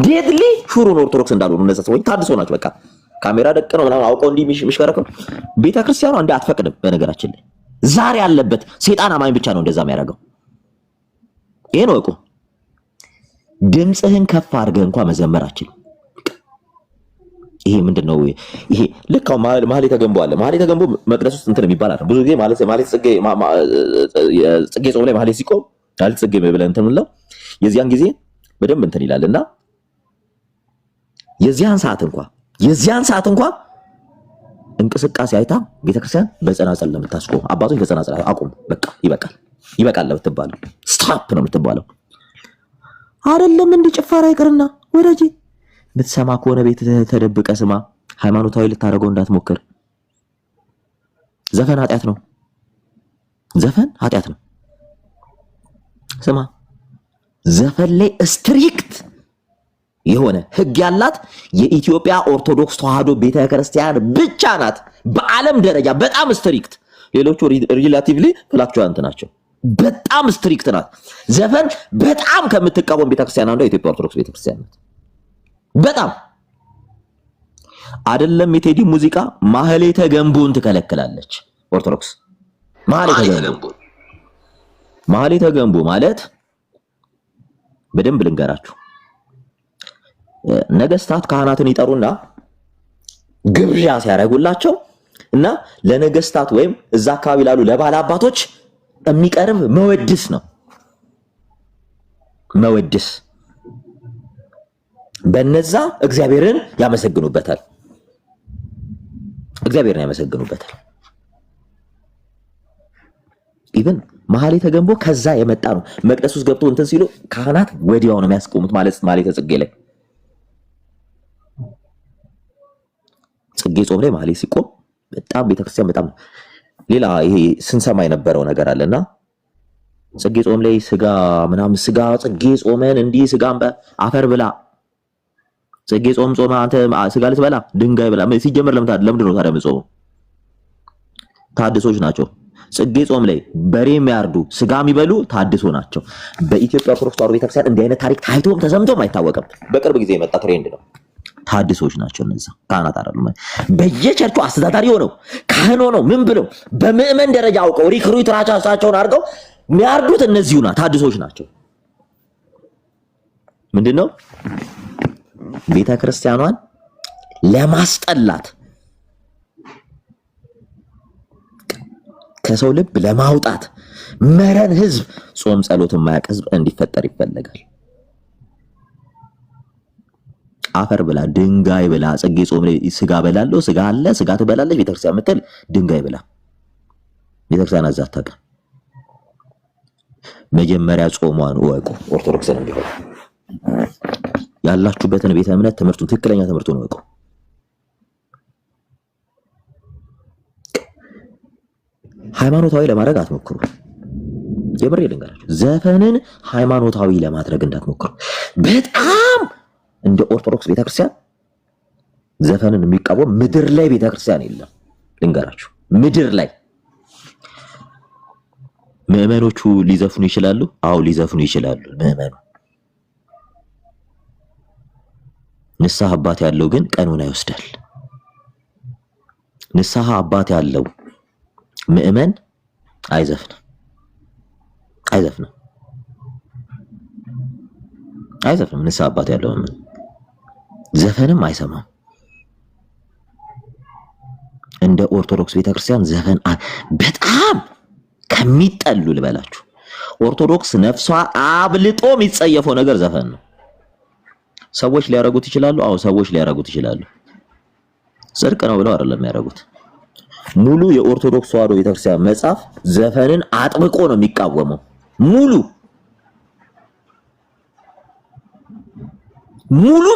ዴድሊ ሹሩ ነው ኦርቶዶክስ እንዳልሆኑ እነዛ ሰዎች ታድሶ ናቸው። በቃ ካሜራ ደቅ ነው ምናምን አውቀው እንዲህ የሚሽከረከሩ ቤተክርስቲያኗ እንደ አትፈቅድም። በነገራችን ላይ ዛሬ ያለበት ሴጣን አማኝ ብቻ ነው እንደዛ የሚያደርገው። ይሄ ነው እኮ ድምጽህን ከፍ አድርገህ እንኳን መዘመራችን። ይሄ ምንድነው? ይሄ ልክ ማህሌተ ገንቦ አለ። ማህሌተ ገንቦ መቅደስ ውስጥ እንትን የሚባል አለ። ብዙ ጊዜ ማለት ጽጌ ጾም ላይ ማህሌት ሲቆም ማለት ጽጌ ብለን እንትን ነው የዚያን ጊዜ በደንብ እንትን ይላልና የዚያን ሰዓት እንኳን እንቅስቃሴ አይታ ቤተክርስቲያን በጸናጸል ነው የምታስቆም። አባቶች በጸናጸል አቁም፣ በቃ ይበቃል ለምትባለው ስታፕ ነው የምትባለው። አይደለም እንደ ጭፈራ ይቅርና ወዳጄ ብትሰማ ከሆነ ቤት ተደብቀ ስማ። ሃይማኖታዊ ልታደርገው እንዳትሞክር። ዘፈን ኃጢአት ነው። ስማ፣ ዘፈን ላይ ስትሪክት የሆነ ህግ ያላት የኢትዮጵያ ኦርቶዶክስ ተዋህዶ ቤተክርስቲያን ብቻ ናት። በዓለም ደረጃ በጣም ስትሪክት፣ ሌሎቹ ሪላቲቭሊ ፍላክቹዋንት ናቸው። በጣም ስትሪክት ናት። ዘፈን በጣም ከምትቃወም ቤተክርስቲያን አንዷ የኢትዮጵያ ኦርቶዶክስ ቤተክርስቲያን ናት። በጣም አይደለም የቴዲ ሙዚቃ ማህሌተ ገንቦን ትከለክላለች ኦርቶዶክስ። ማህሌተ ገንቦ ማለት በደንብ ልንገራችሁ፣ ነገስታት ካህናትን ይጠሩና ግብዣ ሲያደርጉላቸው እና ለነገስታት ወይም እዛ አካባቢ ላሉ ለባለ አባቶች የሚቀርብ መወድስ ነው። መወድስ በነዛ እግዚአብሔርን ያመሰግኑበታል። እግዚአብሔርን ያመሰግኑበታል። ኢቭን መሐሌተ ገንቦ ከዛ የመጣ ነው። መቅደስ ውስጥ ገብቶ እንትን ሲሉ ካህናት ወዲያው ነው የሚያስቆሙት። መሐሌተ ጽጌ ላይ ጽጌ ጾም ላይ መሐሌ ሲቆም በጣም ቤተክርስቲያን በጣም ሌላ ይሄ ስንሰማ የነበረው ነገር አለና ጽጌ ጾም ላይ ስጋ ምናምን ስጋ ጽጌ ጾመን እንዲህ ስጋም አፈር ብላ ጽጌ ጾም ጾመ አንተ ስጋ ልትበላ ድንጋይ ብላ ሲጀመር ለምንድን ነው ታዲያ የምጾመው? ታድሶች ናቸው። ጽጌ ጾም ላይ በሬ የሚያርዱ ስጋ የሚበሉ ታድሶ ናቸው። በኢትዮጵያ ኦርቶዶክስ ተዋሕዶ ቤተክርስቲያን እንዲህ አይነት ታሪክ ታይቶም ተሰምቶም አይታወቅም። በቅርብ ጊዜ የመጣ ትሬንድ ነው። ታድሶች ናቸው እነዛ ካህናት አይደሉም። በየቸርቹ አስተዳዳሪ ሆነው ካህን ሆነው ምን ብለው በምዕመን ደረጃ አውቀው ሪክሩት ራሳቸውን አድርገው የሚያርዱት እነዚሁና ታድሶች ናቸው። ምንድነው ቤተክርስቲያኗን ለማስጠላት ከሰው ልብ ለማውጣት መረን ህዝብ ጾም ጸሎት የማያውቅ ህዝብ እንዲፈጠር ይፈልጋል። አፈር ብላ ድንጋይ ብላ ጽጌ ጾም ላይ ስጋ በላለሁ ስጋ አለ ስጋ ትበላለች ቤተክርስቲያን ምትል ድንጋይ ብላ ቤተክርስቲያን አዛታቀ መጀመሪያ ጾሟን ወቁ። ኦርቶዶክስን ቢሆን ያላችሁበትን ቤተ እምነት ትምህርቱን ትክክለኛ ትምህርቱን ወቁ። ሃይማኖታዊ ለማድረግ አትሞክሩ። የምሬ ልንገራችሁ፣ ዘፈንን ሃይማኖታዊ ለማድረግ እንዳትሞክሩ። በጣም እንደ ኦርቶዶክስ ቤተክርስቲያን ዘፈንን የሚቃወም ምድር ላይ ቤተክርስቲያን የለም። ልንገራችሁ፣ ምድር ላይ ምዕመኖቹ ሊዘፍኑ ይችላሉ። አዎ ሊዘፍኑ ይችላሉ ምዕመኑ። ንስሐ አባት ያለው ግን ቀኑን ይወስዳል። ንስሐ አባት ያለው ምዕመን አይዘፍንም። ንስሐ አባት ያለው ምዕመን ዘፈንም አይሰማም። እንደ ኦርቶዶክስ ቤተክርስቲያን ዘፈን በጣም ከሚጠሉ ልበላችሁ። ኦርቶዶክስ ነፍሷ አብልጦ የሚጸየፈው ነገር ዘፈን ነው። ሰዎች ሊያረጉት ይችላሉ። አዎ ሰዎች ሊያረጉት ይችላሉ። ጽድቅ ነው ብለው አይደለም የሚያረጉት። ሙሉ የኦርቶዶክስ ተዋሕዶ ቤተክርስቲያን መጽሐፍ ዘፈንን አጥብቆ ነው የሚቃወመው። ሙሉ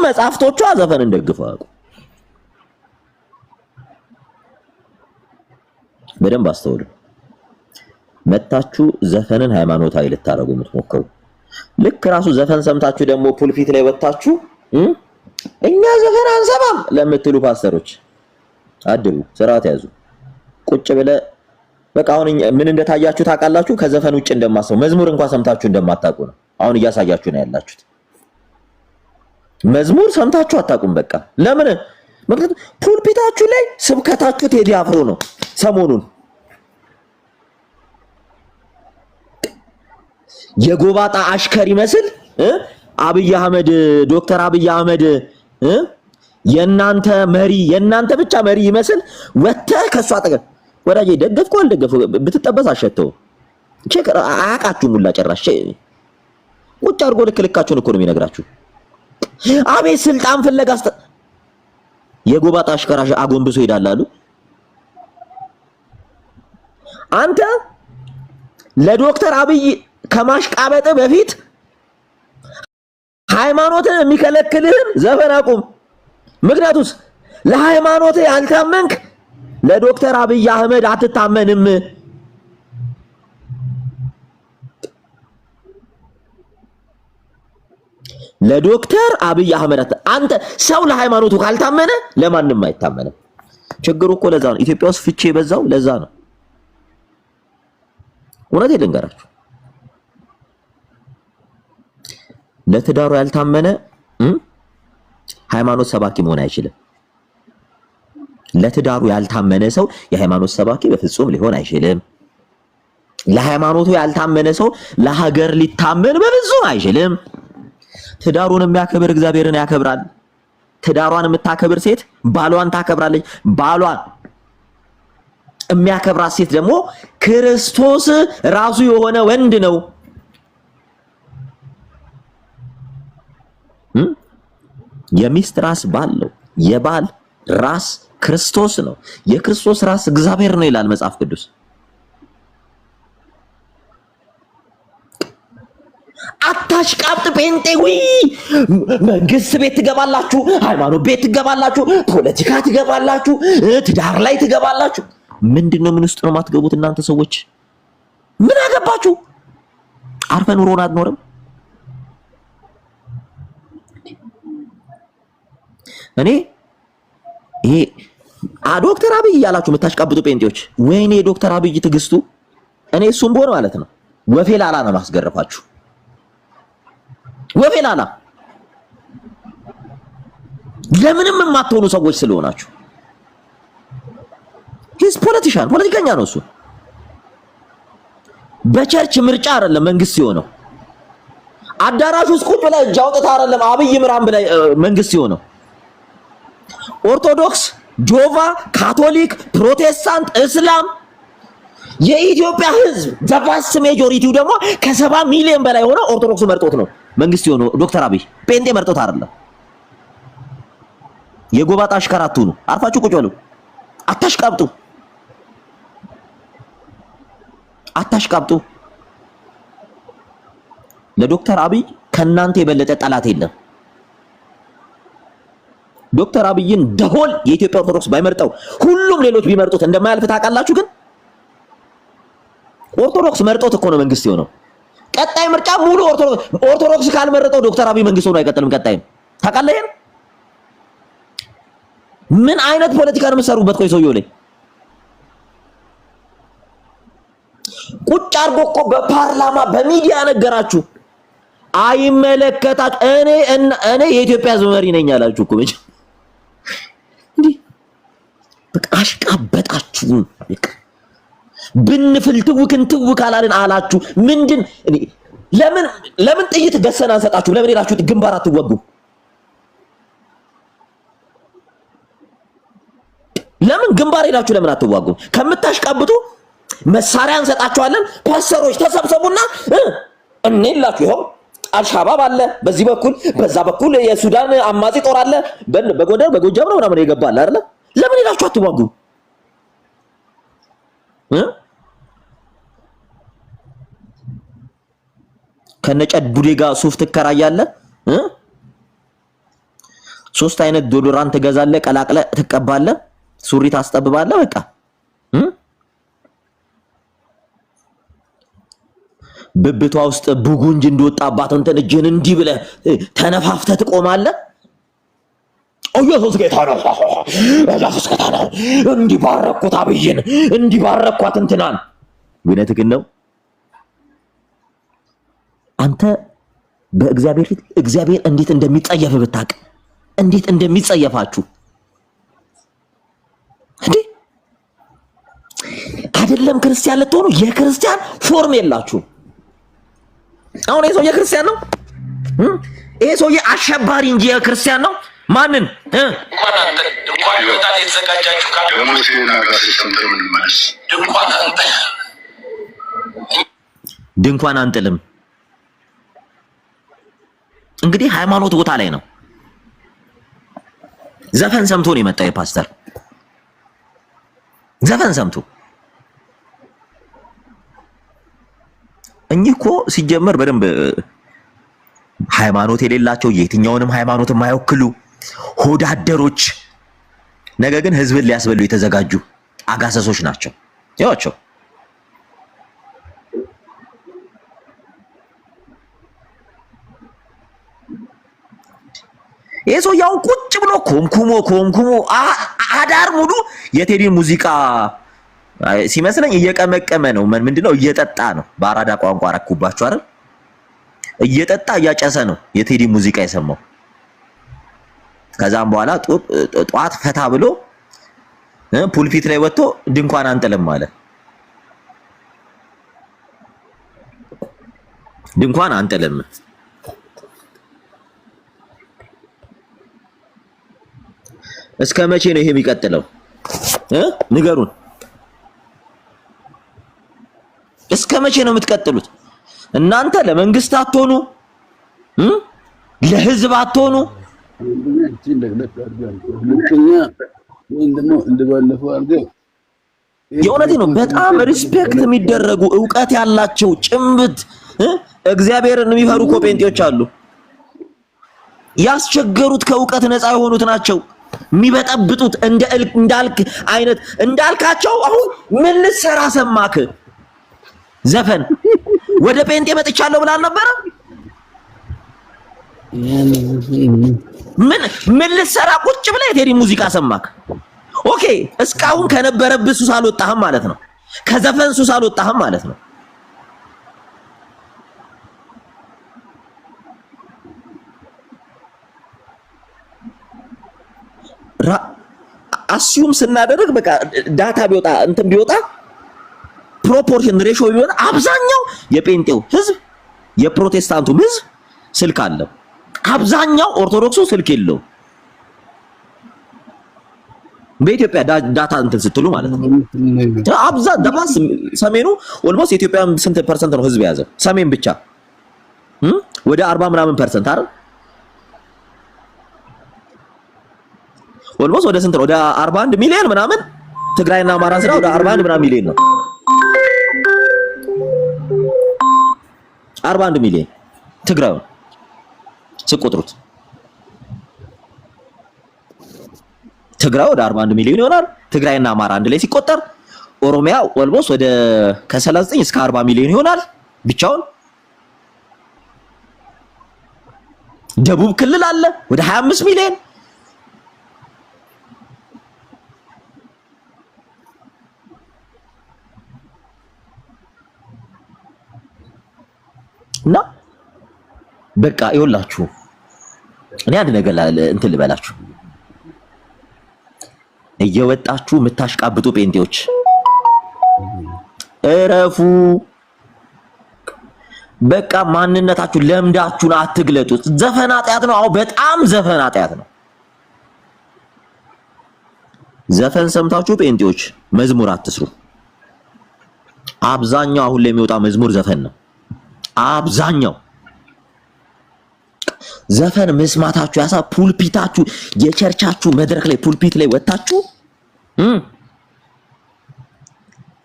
መጽሐፍቶቿ ዘፈንን ደግፈው በደንብ አስተውሉ። መታችሁ ዘፈንን ሃይማኖታዊ ልታረጉ የምትሞክሩ ልክ ራሱ ዘፈን ሰምታችሁ ደግሞ ፑልፒት ላይ ወጣችሁ እኛ ዘፈን አንሰማም ለምትሉ ፓስተሮች አድቡ፣ ስርዓት ያዙ። ቁጭ ብለ በቃ አሁን ምን እንደታያችሁ ታውቃላችሁ። ከዘፈን ውጭ እንደማሰው መዝሙር እንኳን ሰምታችሁ እንደማታውቁ ነው አሁን እያሳያችሁ ነው ያላችሁት። መዝሙር ሰምታችሁ አታውቁም። በቃ ለምን? ምክንያቱም ፑልፒታችሁ ላይ ስብከታችሁ ቴዲ አፍሮ ነው። ሰሞኑን የጎባጣ አሽከር ይመስል አብይ አህመድ ዶክተር አብይ አህመድ የናንተ መሪ የናንተ ብቻ መሪ ይመስል ወተህ ከሷ አጠገብ ወዳጄ ደገፍኩ አልደገፍኩ ብትጠበስ አሸተው ቼክ አያቃችሁ ሙላ ጨራሽ ቁጭ አድርጎ ልክልካችሁን እኮ ነው የሚነግራችሁ። አቤት ስልጣን ፍለጋ የጎባጣ አሽከራሽ አጎንብሶ ይሄዳል አሉ። አንተ ለዶክተር አብይ ከማሽቃበጥ በፊት ሃይማኖትን የሚከለክልህን ዘፈን አቁም። ምክንያቱስ ለሃይማኖት ያልታመንክ ለዶክተር አብይ አህመድ አትታመንም። ለዶክተር አብይ አህመድ አንተ ሰው ለሃይማኖቱ ካልታመነ ለማንም አይታመንም። ችግሩ እኮ ለዛ ነው። ኢትዮጵያ ውስጥ ፍቺ የበዛው ለዛ ነው። እውነቴን ልንገራችሁ፣ ለትዳሩ ያልታመነ ሃይማኖት ሰባኪ መሆን አይችልም። ለትዳሩ ያልታመነ ሰው የሃይማኖት ሰባኪ በፍጹም ሊሆን አይችልም። ለሃይማኖቱ ያልታመነ ሰው ለሀገር ሊታመን በፍጹም አይችልም። ትዳሩን የሚያከብር እግዚአብሔርን ያከብራል። ትዳሯን የምታከብር ሴት ባሏን ታከብራለች። ባሏን የሚያከብራት ሴት ደግሞ ክርስቶስ ራሱ የሆነ ወንድ ነው። የሚስት ራስ ባል ነው። የባል ራስ ክርስቶስ ነው። የክርስቶስ ራስ እግዚአብሔር ነው ይላል መጽሐፍ ቅዱስ። አታሽቃብጥ ጴንጤ። ወይ መንግስት ቤት ትገባላችሁ፣ ሃይማኖት ቤት ትገባላችሁ፣ ፖለቲካ ትገባላችሁ፣ ትዳር ላይ ትገባላችሁ። ምንድነው? ምን ውስጥ ነው የማትገቡት እናንተ ሰዎች? ምን አገባችሁ? አርፈ ኑሮን አትኖርም? እኔ ይሄ ዶክተር አብይ እያላችሁ የምታሽቃብጡ ጴንጤዎች፣ ወይኔ ዶክተር አብይ ትግስቱ። እኔ እሱም በሆነ ማለት ነው ወፌ ላላ ነው ማስገረፋችሁ። ወፌ ላላ ለምንም የማትሆኑ ሰዎች ስለሆናችሁ። ሂስ ፖለቲሻን ፖለቲከኛ ነው እሱ። በቸርች ምርጫ አይደለም መንግስት የሆነው። አዳራሽ ውስጥ ቁጭ ብለህ እጅ አውጥተህ አይደለም አብይ ምራን ብለህ መንግስት የሆነው። ኦርቶዶክስ፣ ጆቫ፣ ካቶሊክ፣ ፕሮቴስታንት፣ እስላም የኢትዮጵያ ህዝብ ዘባስ ሜጆሪቲው ደግሞ ከ70 ሚሊዮን በላይ ሆነ ኦርቶዶክሱ መርጦት ነው መንግስት የሆነው ዶክተር አብይ። ጴንጤ መርጦት አይደለም። የጎባጣ አሽከር አትሁኑ። አርፋችሁ ቁጭ በሉ። አታሽቃብጡ፣ አታሽቃብጡ። ለዶክተር አብይ ከናንተ የበለጠ ጠላት የለም። ዶክተር አብይን ደሆል የኢትዮጵያ ኦርቶዶክስ ባይመርጠው ሁሉም ሌሎች ቢመርጡት እንደማያልፍ ታውቃላችሁ። ግን ኦርቶዶክስ መርጦት እኮ ነው መንግስት የሆነው። ቀጣይ ምርጫ ሙሉ ኦርቶዶክስ ካልመረጠው ዶክተር አብይ መንግስት ሆኖ አይቀጥልም። ቀጣይም ታውቃለህ። ይሄን ምን አይነት ፖለቲካ ነው የምትሰሩበት? ቆይ ሰውየው ላይ ቁጭ አድርጎ እኮ በፓርላማ በሚዲያ ነገራችሁ። አይመለከታችሁ። እኔ የኢትዮጵያ ህዝብ መሪ ነኝ አላችሁ እኮ እንጂ በቃ አሽቃበጣችሁ። ብንፍልትው ክንትው ካላልን አላችሁ። ምንድን ለምን ጥይት ገሰና አንሰጣችሁ? ለምን ሄዳችሁ ግንባር አትወጉ? ለምን ግንባር ሄዳችሁ ለምን አትዋጉ? ከምታሽቃብጡ መሳሪያ እንሰጣችኋለን። ፓስተሮች ተሰብሰቡና እንላችሁ። ይኸው አልሻባብ አለ በዚህ በኩል፣ በዛ በኩል የሱዳን አማጺ ጦር አለ። በጎንደር በጎጃም ነው ምናምን ይገባል አይደል? ለምን ሄዳችሁ አትዋጉ? ከነጨድ ቡዴ ጋር ሱፍ ትከራያለህ። 3 አይነት ዶዶራንት ትገዛለህ፣ ቀላቅለህ ትቀባለህ፣ ሱሪ ታስጠብባለህ። በቃ ብብቷ ውስጥ ቡጉንጅ እንደወጣባት እንትን እጅህን እንዲህ ብለህ ተነፋፍተህ ትቆማለህ። ኢየሱስ ጌታ ነው፣ ኢየሱስ ጌታ ነው። እንዲባረኩት አብይን፣ እንዲባረኳት እንትናን። እውነትህ ግን ነው። አንተ በእግዚአብሔር ፊት እግዚአብሔር እንዴት እንደሚጸየፍ ብታውቅ፣ እንዴት እንደሚጸየፋችሁ እንዴ! አይደለም ክርስቲያን ልትሆኑ የክርስቲያን ፎርም የላችሁም። አሁን ይሄ ሰውዬ ክርስቲያን ነው። ይሄ ሰውዬ አሸባሪ እንጂ የክርስቲያን ነው። ማንን ድንኳን አንጥልም። እንግዲህ ሃይማኖት ቦታ ላይ ነው። ዘፈን ሰምቶ ነው የመጣው የፓስተር ዘፈን ሰምቶ። እኚህ እኮ ሲጀመር በደንብ ሃይማኖት የሌላቸው የትኛውንም ሃይማኖት የማይወክሉ ሆዳደሮች፣ ነገር ግን ህዝብን ሊያስበሉ የተዘጋጁ አጋሰሶች ናቸው። ያቸው የሰውየው ቁጭ ብሎ ኮምኩሞ አዳር ሙሉ የቴዲ ሙዚቃ ሲመስለኝ እየቀመቀመ ነው። ምንድነው እየጠጣ ነው። በአራዳ ቋንቋ አረኩባችሁ አይደል? እየጠጣ እያጨሰ ነው የቴዲ ሙዚቃ የሰማው። ከዛም በኋላ ጧት ፈታ ብሎ ፑልፒት ላይ ወጥቶ ድንኳን አንጥልም አለ። ድንኳን አንጥልም እስከ መቼ ነው ይሄ የሚቀጥለው? ንገሩን። እስከ መቼ ነው የምትቀጥሉት? እናንተ ለመንግስት አትሆኑ፣ ለህዝብ አትሆኑ። የእውነቴ ነው። በጣም ሪስፔክት የሚደረጉ ዕውቀት ያላቸው ጭምብት እግዚአብሔርን የሚፈሩ ኮጴንጤዎች አሉ። ያስቸገሩት ከዕውቀት ነፃ የሆኑት ናቸው የሚበጠብጡት። እንዳልካቸው አሁን ምን ልትሰራ ሰማክ? ዘፈን ወደ ጴንጤ መጥቻለሁ ብላ አልነበረ? ምን ልትሰራ ቁጭ ብለህ የቴዲ ሙዚቃ ሰማክ? ኦኬ፣ እስካሁን ከነበረብህ ሱስ አልወጣህም ማለት ነው። ከዘፈን ሱስ አልወጣህም ማለት ነው። አስዩም ስናደርግ በቃ ዳታ ቢወጣ እንትን ቢወጣ ፕሮፖርሽን ሬሾ ቢወጣ አብዛኛው የጴንጤው ህዝብ የፕሮቴስታንቱ ህዝብ ስልክ አለው። አብዛኛው ኦርቶዶክሱ ስልክ የለው። በኢትዮጵያ ዳታ እንትን ስትሉ ማለት ነው። ደማስ ሰሜኑ ኦልሞስት የኢትዮጵያ ስንት ፐርሰንት ነው ህዝብ የያዘው? ሰሜን ብቻ ወደ 40 ምናምን ፐርሰንት አይደል? ኦልሞስት ወደ ስንት ነው? ወደ 41 ሚሊዮን ምናምን። ትግራይና አማራ ስራ ወደ 41 ምናምን ሚሊዮን ነው። 41 ሚሊዮን ትግራይ ስቆጥሩት ትግራይ ወደ 41 ሚሊዮን ይሆናል። ትግራይና አማራ አንድ ላይ ሲቆጠር ኦሮሚያ ኦልሞስት ወደ ከ39 እስከ 40 ሚሊዮን ይሆናል ብቻውን። ደቡብ ክልል አለ ወደ 25 ሚሊዮን። እና በቃ ይኸውላችሁ እኔ አንድ ነገር እንትን ልበላችሁ። እየወጣችሁ የምታሽቃብጡ ጴንጤዎች እረፉ። በቃ ማንነታችሁ ለምዳችሁን አትግለጡት። ዘፈን ኃጢአት ነው። አዎ በጣም ዘፈን ኃጢአት ነው። ዘፈን ሰምታችሁ ጴንጤዎች መዝሙር አትስሩ። አብዛኛው አሁን ላይ የሚወጣ መዝሙር ዘፈን ነው። አብዛኛው ዘፈን መስማታችሁ ያሳ ፑልፒታችሁ የቸርቻችሁ መድረክ ላይ ፑልፒት ላይ ወጣችሁ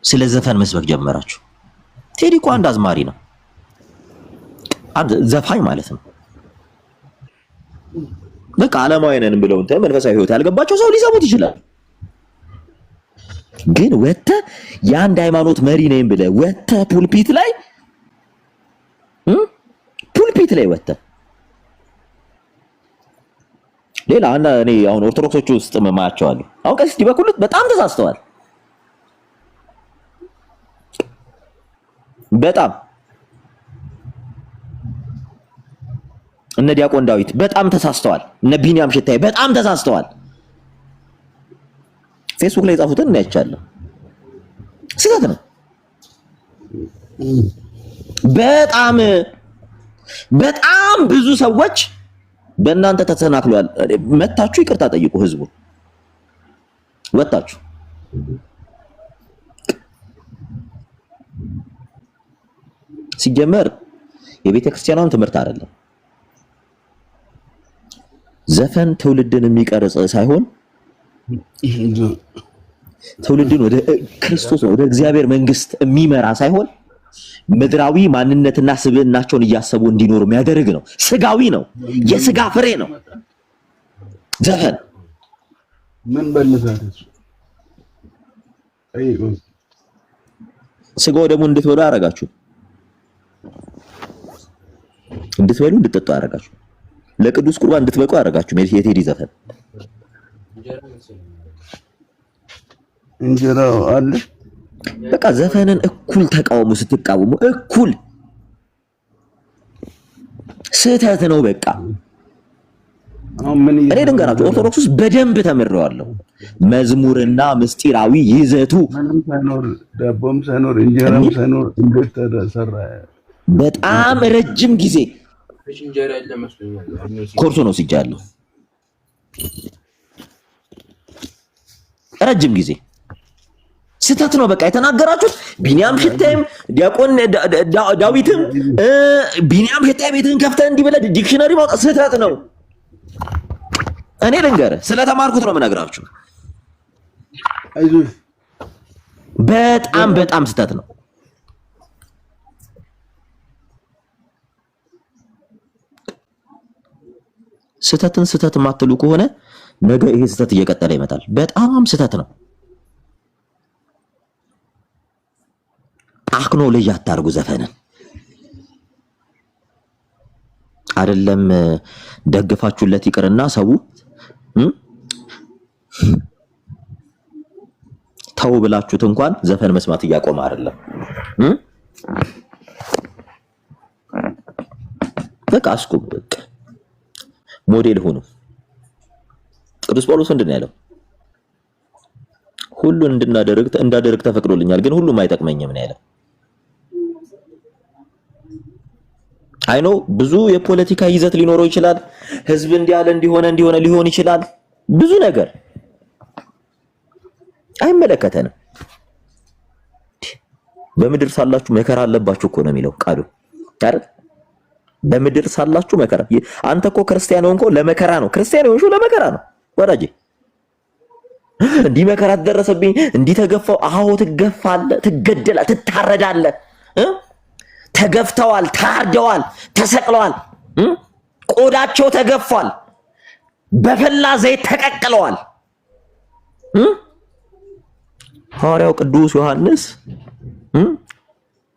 ስለ ዘፈን መስበክ ጀመራችሁ። ቴዲ እኮ አንድ አዝማሪ ነው፣ አንድ ዘፋኝ ማለት ነው። በቃ ዓለማዊ ነን ብለው እንተ መንፈሳዊ ህይወት ያልገባቸው ሰው ሊሰሙት ይችላል። ግን ወጥተህ የአንድ ሃይማኖት መሪ ነኝ ብለህ ወጥተህ ፑልፒት ላይ ወጥተህ ሌላ እኔ አሁን ኦርቶዶክሶቹ ውስጥ መማያቸዋለሁ። አሁን ቀሲስ ዲበኩሉት በጣም ተሳስተዋል። በጣም እነ ዲያቆን ዳዊት በጣም ተሳስተዋል። እነ ቢኒያም ሽታይ በጣም ተሳስተዋል። ፌስቡክ ላይ ጻፉትን እናያቻለሁ። ስህተት ነው። በጣም ብዙ ሰዎች በእናንተ ተሰናክሏል። መታችሁ ይቅርታ ጠይቁ። ህዝቡ ወጣችሁ ሲጀመር የቤተ ክርስቲያኗን ትምህርት አይደለም። ዘፈን ትውልድን የሚቀርጽ ሳይሆን ትውልድን ወደ ክርስቶስ ወደ እግዚአብሔር መንግስት የሚመራ ሳይሆን ምድራዊ ማንነትና ስብዕናቸውን እያሰቡ እንዲኖሩ የሚያደርግ ነው። ስጋዊ ነው። የስጋ ፍሬ ነው ዘፈን። ምን በልዛት ስጋው ደግሞ እንድትበሉ አደረጋችሁ፣ እንድትበሉ እንድትጠጡ አደረጋችሁ፣ ለቅዱስ ቁርባን እንድትበቁ አደረጋችሁ። የቴዲ ዘፈን እንጀራው አለ። በቃ ዘፈንን እኩል ተቃውሙ። ስትቃወሙ እኩል ስህተት ነው። በቃ እኔ ልንገራችሁ፣ ኦርቶዶክስ ውስጥ በደንብ ተምሬዋለሁ። መዝሙርና ምስጢራዊ ይዘቱ ዳቦም ሳይኖር እንጀራም ሳይኖር እንዴት ተሰራ? በጣም ረጅም ጊዜ ኮርሱ ነው ሲጃለሁ። ረጅም ጊዜ ስተት ነው በቃ የተናገራችሁት። ቢኒያም ሽታይም ዲያቆን ዳዊትም ቢኒያም ሽታይ ቤትህን ከፍተህ እንዲህ ብለህ ዲክሽነሪ ማውጣት ስተት ነው። እኔ ልንገርህ ስለተማርኩት ነው የምነግራችሁ። አይዞህ በጣም ስተት ነው። ስተት የማትሉ ከሆነ ነገ ይሄ ስተት እየቀጠለ ይመጣል። በጣም ስተት ነው። አክኖሌጅ አታርጉ ዘፈንን አይደለም ደግፋችሁለት ይቅርና ሰው ተው ብላችሁት እንኳን ዘፈን መስማት እያቆመ አይደለም። በቃ አስቁም። በቃ ሞዴል ሆኑ። ቅዱስ ጳውሎስ ምንድን ነው ያለው? ሁሉን እንዳደርግ ተፈቅዶልኛል፣ ግን ሁሉም አይጠቅመኝም ነው ያለው። አይኖ ብዙ የፖለቲካ ይዘት ሊኖረው ይችላል። ህዝብ እንዲያለ እንዲሆነ ሊሆን ይችላል። ብዙ ነገር አይመለከተንም። በምድር ሳላችሁ መከራ አለባችሁ እኮ ነው የሚለው ቃሉ አይደል? በምድር ሳላችሁ መከራ። አንተ እኮ ክርስቲያን ሆንኮ ለመከራ ነው። ክርስቲያን ሆንሽው ለመከራ ነው ወዳጄ። እንዲህ መከራ ተደረሰብኝ፣ እንዲህ ተገፋው። አዎ ትገፋለህ፣ ትገደላለህ፣ ትታረዳለህ። ተገፍተዋል፣ ታርደዋል፣ ተሰቅለዋል፣ ቆዳቸው ተገፏል፣ በፈላ ዘይት ተቀቅለዋል። ሐዋርያው ቅዱስ ዮሐንስ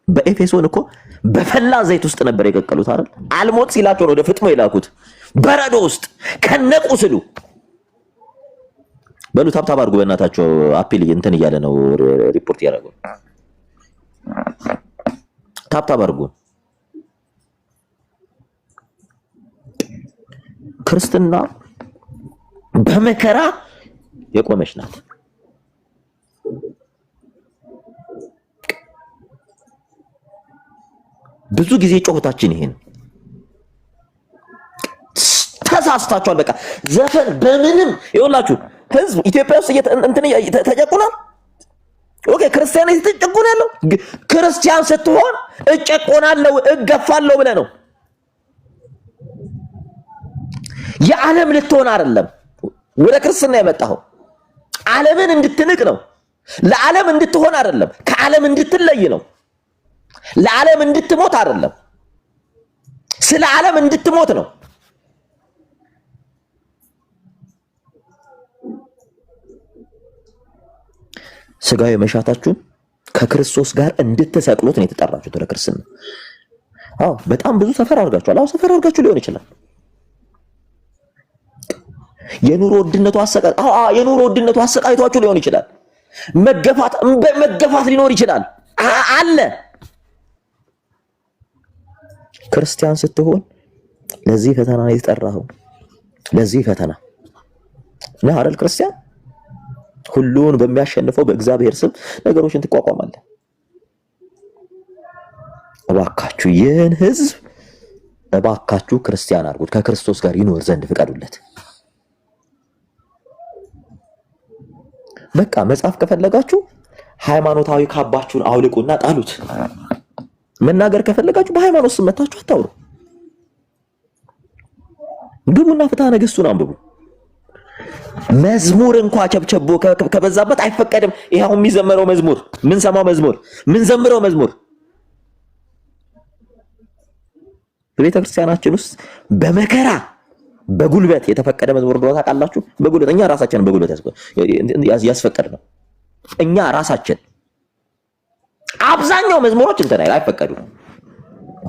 በኤፌሶን እኮ በፈላ ዘይት ውስጥ ነበር የቀቀሉት አይደል? አልሞት ሲላቸው ነው ወደ ፍጥሞ የላኩት በረዶ ውስጥ ከነቁስሉ። በሉ ታብታብ አድርጉ በእናታቸው። አፒል እንትን እያለ ነው ሪፖርት ያደረገው። ታብታብ አድርጉ። ክርስትና በመከራ የቆመች ናት። ብዙ ጊዜ ጮህታችን ይሄን ተሳስታችኋል። በቃ ዘፈን በምንም ይኸውላችሁ ህዝብ ኢትዮጵያ ውስጥ እንትን ተጨቁናል። ኦኬ ክርስቲያን እየተጨቆነ ያለው ክርስቲያን ስትሆን እጨቆናለሁ እገፋለሁ ብለህ ነው። የዓለም ልትሆን አይደለም ወደ ክርስትና የመጣኸው። ዓለምን እንድትንቅ ነው። ለዓለም እንድትሆን አይደለም፣ ከዓለም እንድትለይ ነው። ለዓለም እንድትሞት አይደለም፣ ስለ ዓለም እንድትሞት ነው። ስጋዊ መሻታችሁን ከክርስቶስ ጋር እንድትሰቅሉት ነው የተጠራችሁት ወደ ክርስትና። አዎ በጣም ብዙ ሰፈር አድርጋችኋል። አዎ ሰፈር አድርጋችሁ ሊሆን ይችላል። የኑሮ ውድነቱ አሰቃይቷችሁ ሊሆን ይችላል። መገፋት ሊኖር ይችላል አለ። ክርስቲያን ስትሆን ለዚህ ፈተና ነው የተጠራኸው። ለዚህ ፈተና ነው አይደል? ክርስቲያን ሁሉን በሚያሸንፈው በእግዚአብሔር ስም ነገሮችን ትቋቋማለህ። እባካችሁ ይህን ህዝብ እባካችሁ ክርስቲያን አድርጉት፣ ከክርስቶስ ጋር ይኖር ዘንድ ፍቀዱለት። በቃ መጽሐፍ ከፈለጋችሁ ሃይማኖታዊ ካባችሁን አውልቁና ጣሉት። መናገር ከፈለጋችሁ በሃይማኖት ስም መታችሁ አታውሩ። ግቡና ፍትሐ ነገሥቱን አንብቡ። መዝሙር እንኳን ቸብቸቦ ከበዛበት አይፈቀድም። ይሄው የሚዘመረው መዝሙር፣ ምን ሰማው መዝሙር፣ ምን ዘምረው መዝሙር በቤተ ክርስቲያናችን ውስጥ በመከራ በጉልበት የተፈቀደ መዝሙር እንደሆነ ታውቃላችሁ። በጉልበት እኛ ራሳችንን በጉልበት ያስፈቀድ ነው። እኛ ራሳችን አብዛኛው መዝሙሮች እንትን አይፈቀዱም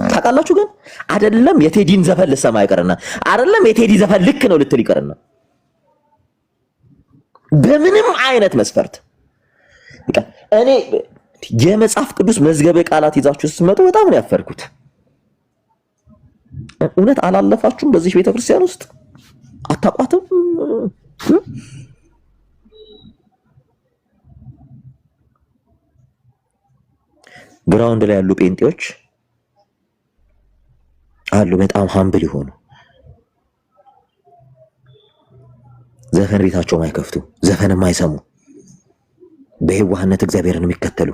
ታውቃላችሁ። ግን አይደለም የቴዲን ዘፈን ልሰማ ይቀርና አይደለም የቴዲ ዘፈን ልክ ነው ልትል ይቀርና በምንም አይነት መስፈርት እኔ የመጽሐፍ ቅዱስ መዝገበ ቃላት ይዛችሁ ስትመጡ በጣም ነው ያፈርኩት። እውነት አላለፋችሁም? በዚህ ቤተክርስቲያን ውስጥ አታቋትም? ግራውንድ ላይ ያሉ ጴንጤዎች አሉ፣ በጣም ሃምብል ይሆኑ፣ ዘፈን ቤታቸው ማይከፍቱ፣ ዘፈን ማይሰሙ፣ በየዋህነት እግዚአብሔርን የሚከተሉ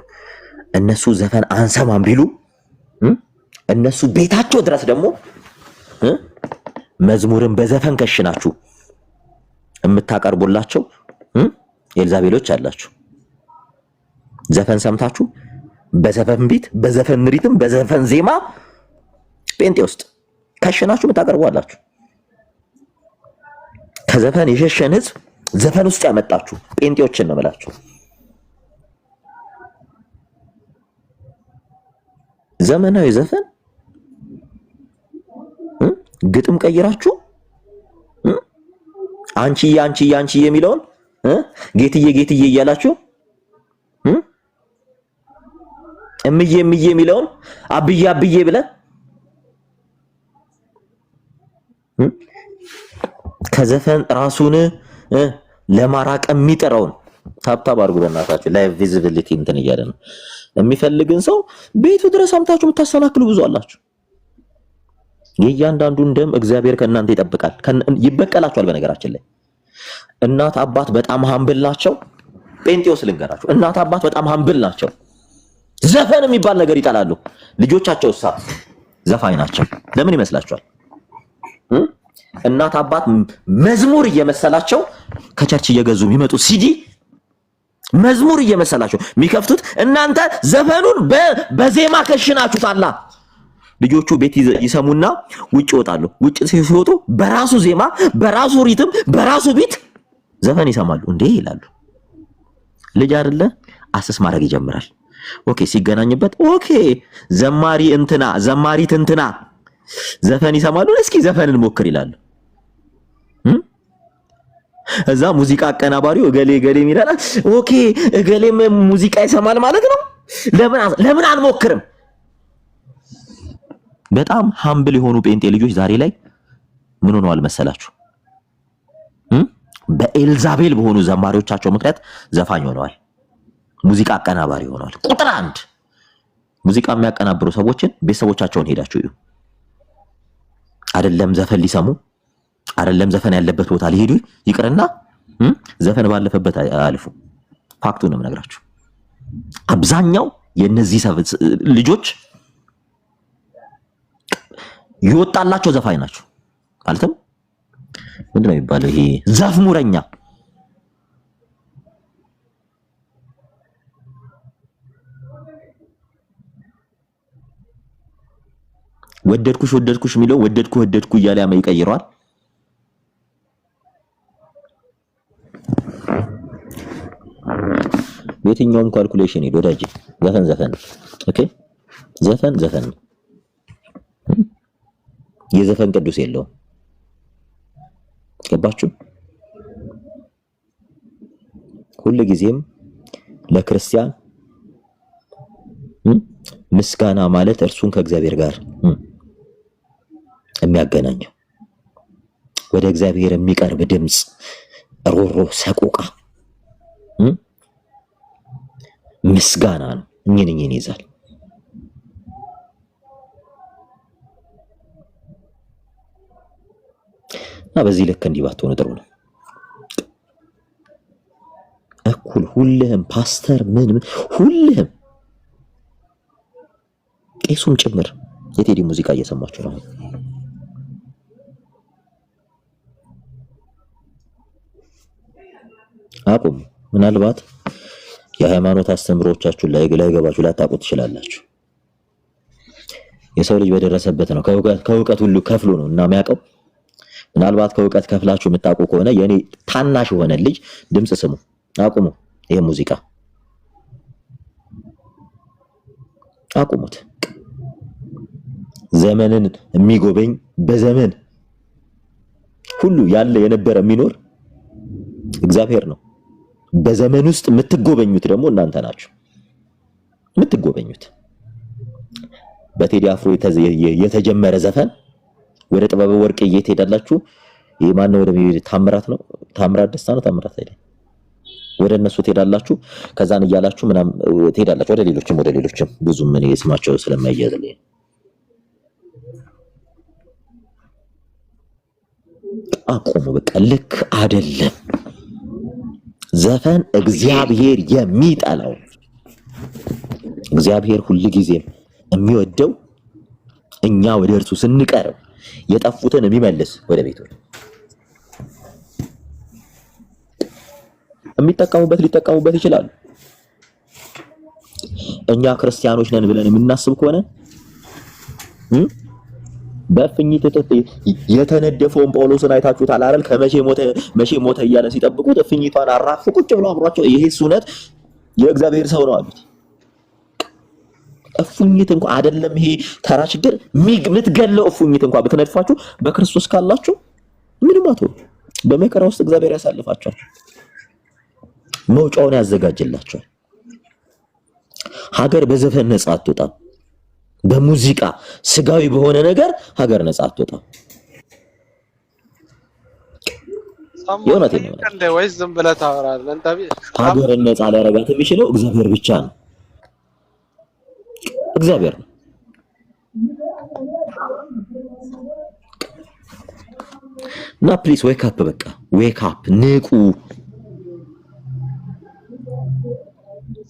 እነሱ ዘፈን አንሰማም ቢሉ እነሱ ቤታቸው ድረስ ደግሞ መዝሙርን በዘፈን ከሽናችሁ የምታቀርቡላቸው ኤልዛቤሎች አላችሁ። ዘፈን ሰምታችሁ በዘፈን ቤት በዘፈን ሪትም በዘፈን ዜማ ጴንጤ ውስጥ ከሽናችሁ የምታቀርቡ አላችሁ። ከዘፈን የሸሸን ህዝብ ዘፈን ውስጥ ያመጣችሁ ጴንጤዎችን ነው የምላችሁ። ዘመናዊ ዘፈን ግጥም ቀይራችሁ አንቺዬ አንቺዬ አንቺዬ የሚለውን ጌትዬ ጌትዬ እያላችሁ እምዬ እምዬ የሚለውን አብዬ አብዬ ብለን ከዘፈን ራሱን ለማራቅ የሚጠራውን ታብታብ አድርጉ በእናታችሁ። ላይቭ ቪዚቢሊቲ እንትን እያለ ነው የሚፈልግን ሰው ቤቱ ድረስ አምታችሁ የምታሰናክሉ ብዙ አላችሁ። የእያንዳንዱን ደም እግዚአብሔር ከእናንተ ይጠብቃል፣ ይበቀላችኋል። በነገራችን ላይ እናት አባት በጣም ሀምብል ናቸው። ጴንጤዎስ ልንገራችሁ፣ እናት አባት በጣም ሀምብል ናቸው። ዘፈን የሚባል ነገር ይጠላሉ። ልጆቻቸው ዘፋኝ ናቸው። ለምን ይመስላችኋል? እናት አባት መዝሙር እየመሰላቸው ከቸርች እየገዙ የሚመጡት ሲዲ መዝሙር እየመሰላቸው የሚከፍቱት፣ እናንተ ዘፈኑን በዜማ ከሽናችሁታላ። ልጆቹ ቤት ይሰሙና ውጭ ይወጣሉ። ውጭ ሲወጡ በራሱ ዜማ በራሱ ሪትም በራሱ ቢት ዘፈን ይሰማሉ። እንዴ ይላሉ። ልጅ አይደለ አሰስ ማድረግ ይጀምራል። ኦኬ ሲገናኝበት ኦኬ ዘማሪ እንትና ዘማሪት እንትና ዘፈን ይሰማሉ። እስኪ ዘፈንን ሞክር ይላሉ። እዛ ሙዚቃ አቀናባሪው እገሌ እገሌ ይላል። ኦኬ እገሌም ሙዚቃ ይሰማል ማለት ነው። ለምን አንሞክርም? በጣም ሃምብል የሆኑ ጴንጤ ልጆች ዛሬ ላይ ምን ሆነዋል መሰላችሁ? በኤልዛቤል በሆኑ ዘማሪዎቻቸው ምክንያት ዘፋኝ ሆነዋል። ሙዚቃ አቀናባሪ ሆነዋል። ቁጥር 1 ሙዚቃ የሚያቀናብሩ ሰዎችን ቤተሰቦቻቸውን ሄዳችሁ እዩ። አይደለም ዘፈን ሊሰሙ አይደለም ዘፈን ያለበት ቦታ ሊሄዱ ይቅርና ዘፈን ባለፈበት አልፉ። ፋክቱን ነው የምነግራችሁ። አብዛኛው የነዚህ ልጆች ይወጣላቸው ዘፋኝ ናቸው። ማለትም ምንድነው የሚባለው ይሄ ዘፍሙረኛ። ወደድኩሽ ወደድኩሽ የሚለው ወደድኩ እያለ ይቀይረዋል። የትኛውም ካልኩሌሽን ሄዶ ወዳጅ ዘፈን ኦኬ ዘፈን የዘፈን ቅዱስ የለውም። ገባችሁ? ሁሉ ጊዜም ለክርስቲያን ምስጋና ማለት እርሱን ከእግዚአብሔር ጋር የሚያገናኘው ወደ እግዚአብሔር የሚቀርብ ድምጽ፣ ሮሮ፣ ሰቆቃ ምስጋና ነው። እኝን ይዛል። እና በዚህ ልክ እንዲባትሆነ ጥሩ ነው። እኩል ሁልህም ፓስተር ምን ሁልህም ቄሱም ጭምር የቴዲ ሙዚቃ እየሰማችሁ ነው። አቁም። ምናልባት የሃይማኖት አስተምሮቻችሁን ላይ ገባችሁ ላታውቁ ትችላላችሁ። የሰው ልጅ በደረሰበት ነው ከእውቀት ሁሉ ከፍሎ ነው እና የሚያውቀው። ምናልባት ከእውቀት ከፍላችሁ የምታውቁ ከሆነ የኔ ታናሽ የሆነ ልጅ ድምጽ ስሙ። አቁሙ። ይሄ ሙዚቃ አቁሙት። ዘመንን የሚጎበኝ በዘመን ሁሉ ያለ የነበረ የሚኖር እግዚአብሔር ነው። በዘመን ውስጥ የምትጎበኙት ደግሞ እናንተ ናችሁ የምትጎበኙት። በቴዲ አፍሮ የተጀመረ ዘፈን ወደ ጥበበ ወርቅ እየተሄዳላችሁ የማን ነው? ወደ ታምራት ነው፣ ታምራት ደስታ ነው፣ ታምራት አይደል? ወደ እነሱ ትሄዳላችሁ። ከዛን እያላችሁ ምናም ትሄዳላችሁ ወደ ሌሎችም ብዙም ምን ስማቸው ስለማይያዝልኝ አቆሙ። በቃ ልክ አይደለም። ዘፈን እግዚአብሔር የሚጠላው እግዚአብሔር ሁሉ ጊዜ የሚወደው እኛ ወደ እርሱ ስንቀርብ የጠፉትን የሚመልስ ወደ ቤቱ የሚጠቀሙበት ሊጠቀሙበት ይችላሉ። እኛ ክርስቲያኖች ነን ብለን የምናስብ ከሆነ በእፍኝት የተነደፈውን ጳውሎስን አይታችሁታል አይደል? መቼ ሞተ እያለ ሲጠብቁት እፍኝቷን አራፉ ቁጭ ብለው አብሯቸው ይሄ እውነት የእግዚአብሔር ሰው ነው አሉት። እፍኝት እንኳን አይደለም ይሄ ተራ ችግር የምትገለው እፍኝት እንኳን ብትነድፋችሁ በክርስቶስ ካላችሁ ምንም አትሆኑ። በመከራ ውስጥ እግዚአብሔር ያሳልፋችኋል፣ መውጫውን ያዘጋጅላችኋል። ሀገር በዘፈን ነጻ አትወጣም። በሙዚቃ ስጋዊ በሆነ ነገር ሀገር ነጻ አትወጣም። የእውነቴን ነው። እንደ ወይስ ዝም ብለህ ታወራለህ? እንታ ሀገርን ነጻ ሊያረጋት የሚችለው እግዚአብሔር ብቻ ነው። እግዚአብሔር ነው። እና ፕሊስ ዌክ አፕ፣ በቃ ዌክ አፕ፣ ንቁ።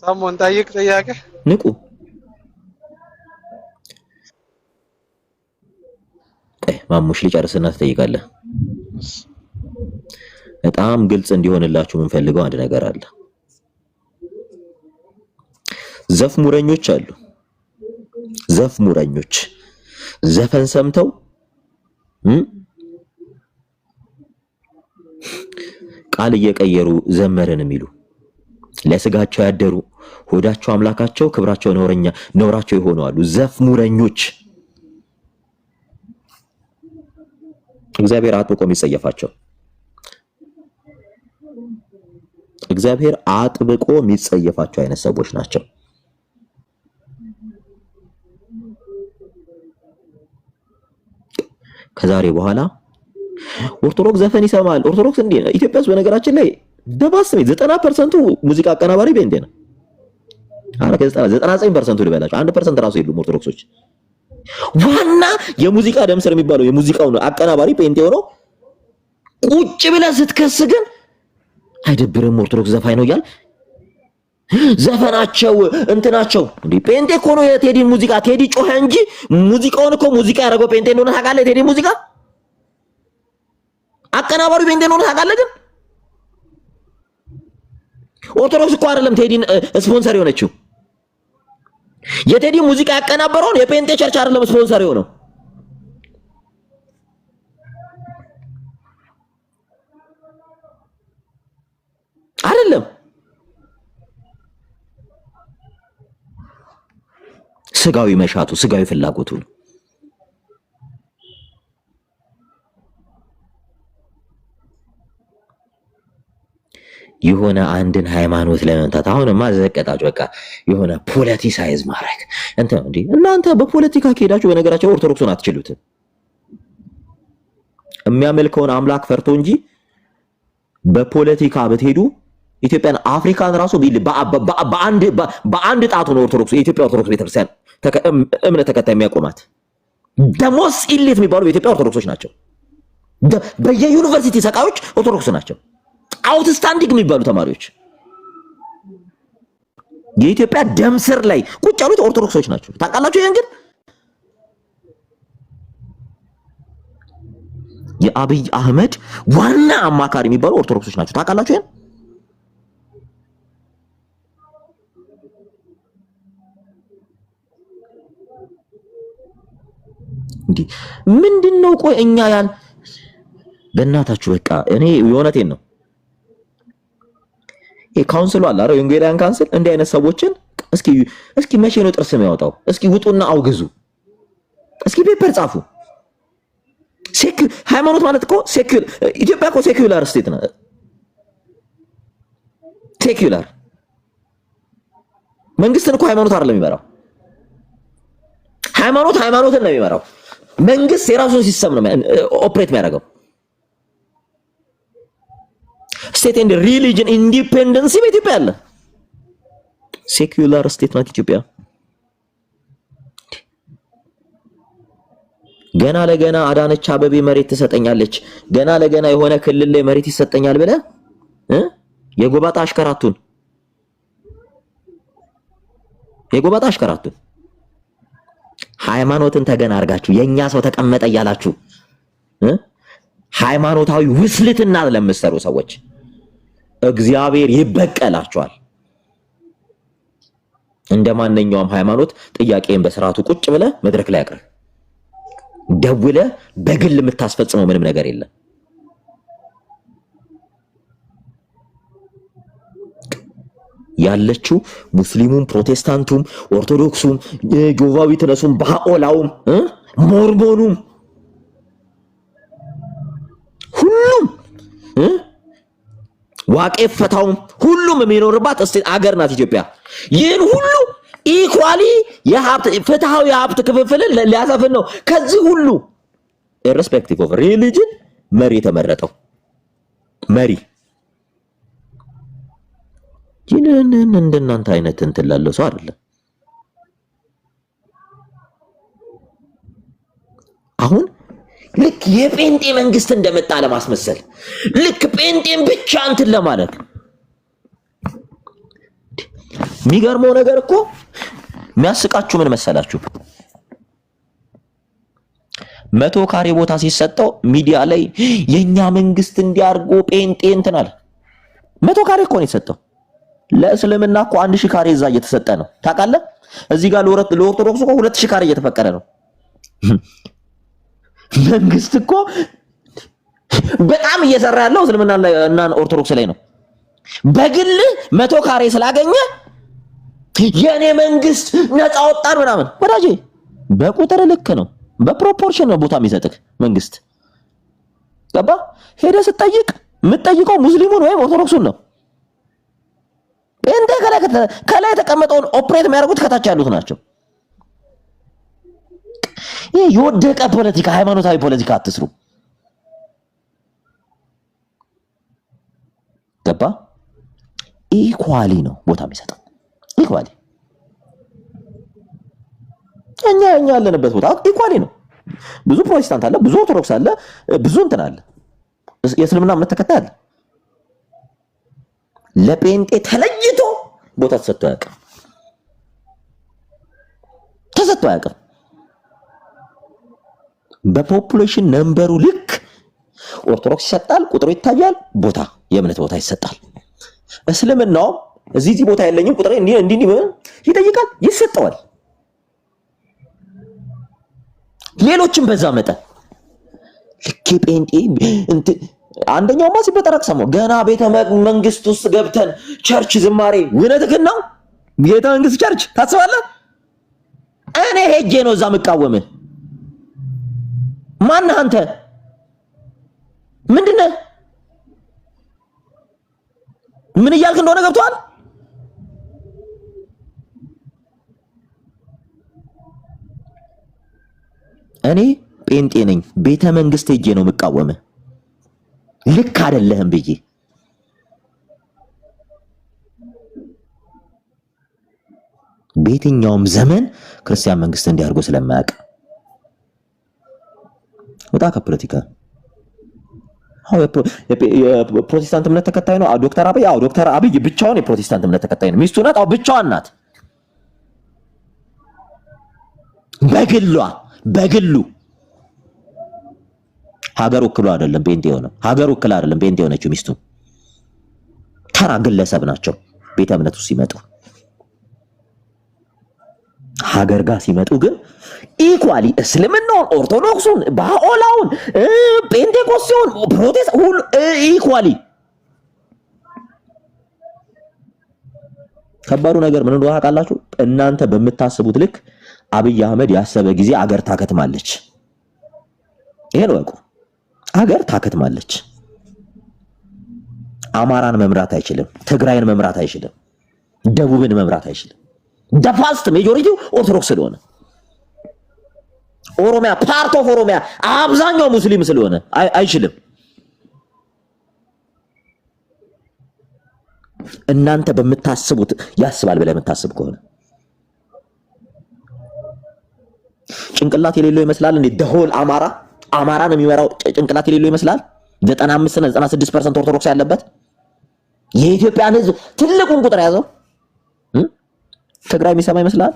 ሰሞን ጠይቅ ጥያቄ ንቁ። ማሙሽ ሊጨርስና ትጠይቃለህ። በጣም ግልጽ እንዲሆንላችሁ የምንፈልገው አንድ ነገር አለ። ዘፍሙረኞች አሉ። ዘፍሙረኞች ዘፈን ሰምተው ቃል እየቀየሩ ዘመርን የሚሉ ለስጋቸው ያደሩ ሆዳቸው አምላካቸው ክብራቸው ነውራቸው የሆኑ አሉ። ዘፍሙረኞች እግዚአብሔር አጥብቆ የሚጸየፋቸው እግዚአብሔር አጥብቆ የሚጸየፋቸው አይነት ሰዎች ናቸው። ከዛሬ በኋላ ኦርቶዶክስ ዘፈን ይሰማል። ኦርቶዶክስ እንዴ ኢትዮጵያ ውስጥ በነገራችን ላይ ደባስሜ 90% ሙዚቃ አቀናባሪ ቤንዴ ነው። አረ ከ99% ልበላችሁ 1% ራሱ የሉም ኦርቶዶክሶች። ዋና የሙዚቃ ደምስር የሚባለው የሙዚቃው አቀናባሪ ጴንጤ ሆኖ ቁጭ ብለህ ስትከስ ግን አይደብርም? ኦርቶዶክስ ዘፋኝ ነው ይላል። ዘፈናቸው እንትናቸው እንዴ ጴንጤ እኮ ነው። የቴዲን ሙዚቃ ቴዲ ጮኸ እንጂ ሙዚቃውን እኮ ሙዚቃ ያደረገው ጴንጤ እንደሆነ ታውቃለህ? ቴዲ ሙዚቃ አቀናባሪው ጴንጤ እንደሆነ ታውቃለህ? ግን ኦርቶዶክስ እኮ አይደለም ቴዲን ስፖንሰር የሆነችው። የቴዲ ሙዚቃ ያቀናበረውን የጴንጤ ቸርች አይደለም ስፖንሰር የሆነው። አይደለም። ስጋዊ መሻቱ ስጋዊ ፍላጎቱ ነው። የሆነ አንድን ሃይማኖት ለመምታት አሁንማ ዘቀጣችሁ። በቃ የሆነ ፖለቲሳይዝ ማድረግ እንዴ እናንተ በፖለቲካ ከሄዳችሁ በነገራችን ኦርቶዶክሱን አትችሉትም። የሚያመልከውን አምላክ ፈርቶ እንጂ በፖለቲካ ብትሄዱ ኢትዮጵያን አፍሪካን ራሱ በአንድ ጣቱ ነው ኦርቶዶክስ የኢትዮጵያ ኦርቶዶክስ ቤተክርስቲያን እምነት ተከታይ የሚያቆማት። ደሞስ ኢሊት የሚባሉ የኢትዮጵያ ኦርቶዶክሶች ናቸው። በየዩኒቨርሲቲ ሰቃዮች ኦርቶዶክስ ናቸው። አውትስታንዲንግ የሚባሉ ተማሪዎች የኢትዮጵያ ደም ስር ላይ ቁጭ ያሉት ኦርቶዶክሶች ናቸው። ታውቃላችሁ? ይሄን ግን የአብይ አህመድ ዋና አማካሪ የሚባሉ ኦርቶዶክሶች ናቸው። ታውቃላችሁ? ይሄን እንዴ ምንድነው? ቆይ እኛ በእናታችሁ በቃ እኔ የእውነቴን ነው። ካውንስሉ አለ አይደል? የወንጌላውያን ካውንስል እንዲህ አይነት ሰዎችን እስኪ መቼ ነው ጥርስ የሚያወጣው? እስኪ ውጡና አውግዙ። እስኪ ፔፐር ጻፉ። ሃይማኖት ማለት እኮ ኢትዮጵያ እኮ ሴኩላር ስቴት ነው። ሴኩላር መንግስትን እኮ ሃይማኖት አይደለም የሚመራው። ሃይማኖትን ነው የሚመራው። መንግስት የራሱን ሲስተም ነው ኦፕሬት የሚያደርገው። ስቴት ኤንድ ሪሊጅን ኢንዲፔንደንሲ በኢትዮጵያ አለ። ሴኩላር ስቴት ናት ኢትዮጵያ። ገና ለገና አዳነች አበቤ መሬት ትሰጠኛለች፣ ገና ለገና የሆነ ክልል ላይ መሬት ይሰጠኛል ብለህ የጎባጣ አሽከራቱን ሃይማኖትን ተገን አርጋችሁ የኛ ሰው ተቀመጠ እያላችሁ ሃይማኖታዊ ውስልትና ለምትሰሩ ሰዎች እግዚአብሔር ይበቀላችኋል። እንደማንኛውም ሃይማኖት ጥያቄን በስርዓቱ ቁጭ ብለ መድረክ ላይ አቅርብ። ደውለ በግል የምታስፈጽመው ምንም ነገር የለም። ያለችው ሙስሊሙም ፕሮቴስታንቱም ኦርቶዶክሱም ጆቫዊ ተነሱም ባኦላውም ሞርሞኑም ሁሉም ዋቄ ፈታውም ሁሉም የሚኖርባት እስቲ አገር ናት ኢትዮጵያ። ይህን ሁሉ ኢኳሊ የሀብት ፍትሃዊ የሀብት ክፍፍልን ሊያሰፍን ነው። ከዚህ ሁሉ ኢሬስፔክቲቭ ኦፍ ሪሊጅን መሪ የተመረጠው መሪ ይህንን እንደናንተ አይነት እንትን ላለው ሰው አይደለም። አሁን ልክ የጴንጤ መንግስት እንደመጣ ለማስመሰል ልክ ጴንጤን ብቻ እንትን ለማለት የሚገርመው ነገር እኮ የሚያስቃችሁ ምን መሰላችሁ? 100 ካሬ ቦታ ሲሰጠው ሚዲያ ላይ የኛ መንግስት እንዲያርጎ ጴንጤ እንትን አለ። 100 ካሬ እኮ ነው የተሰጠው። ለእስልምና እኮ 1000 ካሬ እዛ እየተሰጠ ነው ታውቃለህ። እዚህ ጋር ለኦርቶዶክስ እኮ 2000 ካሬ እየተፈቀደ ነው። መንግስት እኮ በጣም እየሰራ ያለው እስልምና እና ኦርቶዶክስ ላይ ነው። በግል 100 ካሬ ስላገኘ የኔ መንግስት ነፃ ወጣን ምናምን ወዳጄ፣ በቁጥር ልክ ነው፣ በፕሮፖርሽን ነው ቦታ የሚሰጥክ መንግስት። ገባ? ሄደህ ስትጠይቅ የምትጠይቀው ሙስሊሙን ወይም ኦርቶዶክሱን ነው። እንደ ከላይ የተቀመጠውን ኦፕሬት የሚያደርጉት ከታች ያሉት ናቸው። ይሄ የወደቀ ፖለቲካ፣ ሃይማኖታዊ ፖለቲካ አትስሩ። ገባ? ኢኳሊ ነው ቦታ የሚሰጠው ኢኳሊ። እኛ ያለንበት ቦታ ኢኳሊ ነው። ብዙ ፕሮቴስታንት አለ፣ ብዙ ኦርቶዶክስ አለ፣ ብዙ እንትን አለ፣ የእስልምና እምነት ተከታይ አለ። ለጴንጤ ተለይቶ ቦታ ተሰጥቶ አያውቅም። በፖፑሌሽን ነምበሩ ልክ ኦርቶዶክስ ይሰጣል፣ ቁጥሩ ይታያል፣ ቦታ የእምነት ቦታ ይሰጣል። እስልምናው እዚህ ቦታ የለኝም ቁጥሬ እንዲህ ይጠይቃል፣ ይሰጠዋል። ሌሎችም በዛ መጠን ልክ ጴንጤ አንደኛው ማሲ በጠረቅ ሰማው ገና ቤተ መንግስት ውስጥ ገብተን ቸርች ዝማሬ እውነትህን ነው። ቤተ መንግስት ቸርች ታስባለህ? እኔ ሄጄ ነው እዛ መቃወምህ። ማን አንተ? ምንድነህ? ምን እያልክ እንደሆነ ገብቷል? እኔ ጴንጤ ነኝ፣ ቤተ መንግስት ሄጄ ነው መቃወምህ። ልክ አይደለህም ብዬ በየትኛውም ዘመን ክርስቲያን መንግስት እንዲያርጎ ስለማያውቅ ወጣ ከፖለቲካ። የፕሮቴስታንት እምነት ተከታይ ነው ዶክተር አብይ። ዶክተር አብይ ብቻውን የፕሮቴስታንት እምነት ተከታይ ነው። ሚስቱ ናት፣ ብቻዋን ናት። በግሉ ሀገር ወክሎ አይደለም ጴንጤ ሆነው፣ ሀገር ወክሎ አይደለም ጴንጤ ሆነችው ሚስቱ። ተራ ግለሰብ ናቸው። ቤተ እምነቱ ሲመጡ ሀገር ጋር ሲመጡ ግን ኢኳሊ እስልምናውን፣ ኦርቶዶክሱን፣ ባኦላውን፣ ጴንጤቆስጤውን፣ ፕሮቴስታንት ሁሉ ኢኳሊ። ከባዱ ነገር ምን እንደሆነ ታውቃላችሁ? እናንተ በምታስቡት ልክ አብይ አህመድ ያሰበ ጊዜ አገር ታከትማለች። ይሄን ወቁ። አገር ታከትማለች። አማራን መምራት አይችልም፣ ትግራይን መምራት አይችልም፣ ደቡብን መምራት አይችልም። ዳፋስት ሜጆሪቲው ኦርቶዶክስ ስለሆነ፣ ኦሮሚያ ፓርት ኦፍ ኦሮሚያ አብዛኛው ሙስሊም ስለሆነ አይችልም። እናንተ በምታስቡት ያስባል ብለህ የምታስብ ከሆነ ጭንቅላት የሌለው ይመስላል እንዴ? ደሆል አማራን የሚመራው ጭንቅላት የሌለው ይመስላል? 95 እና 96% ኦርቶዶክስ ያለበት የኢትዮጵያን ህዝብ ትልቁን ቁጥር ያዘው ትግራይ የሚሰማ ይመስላል?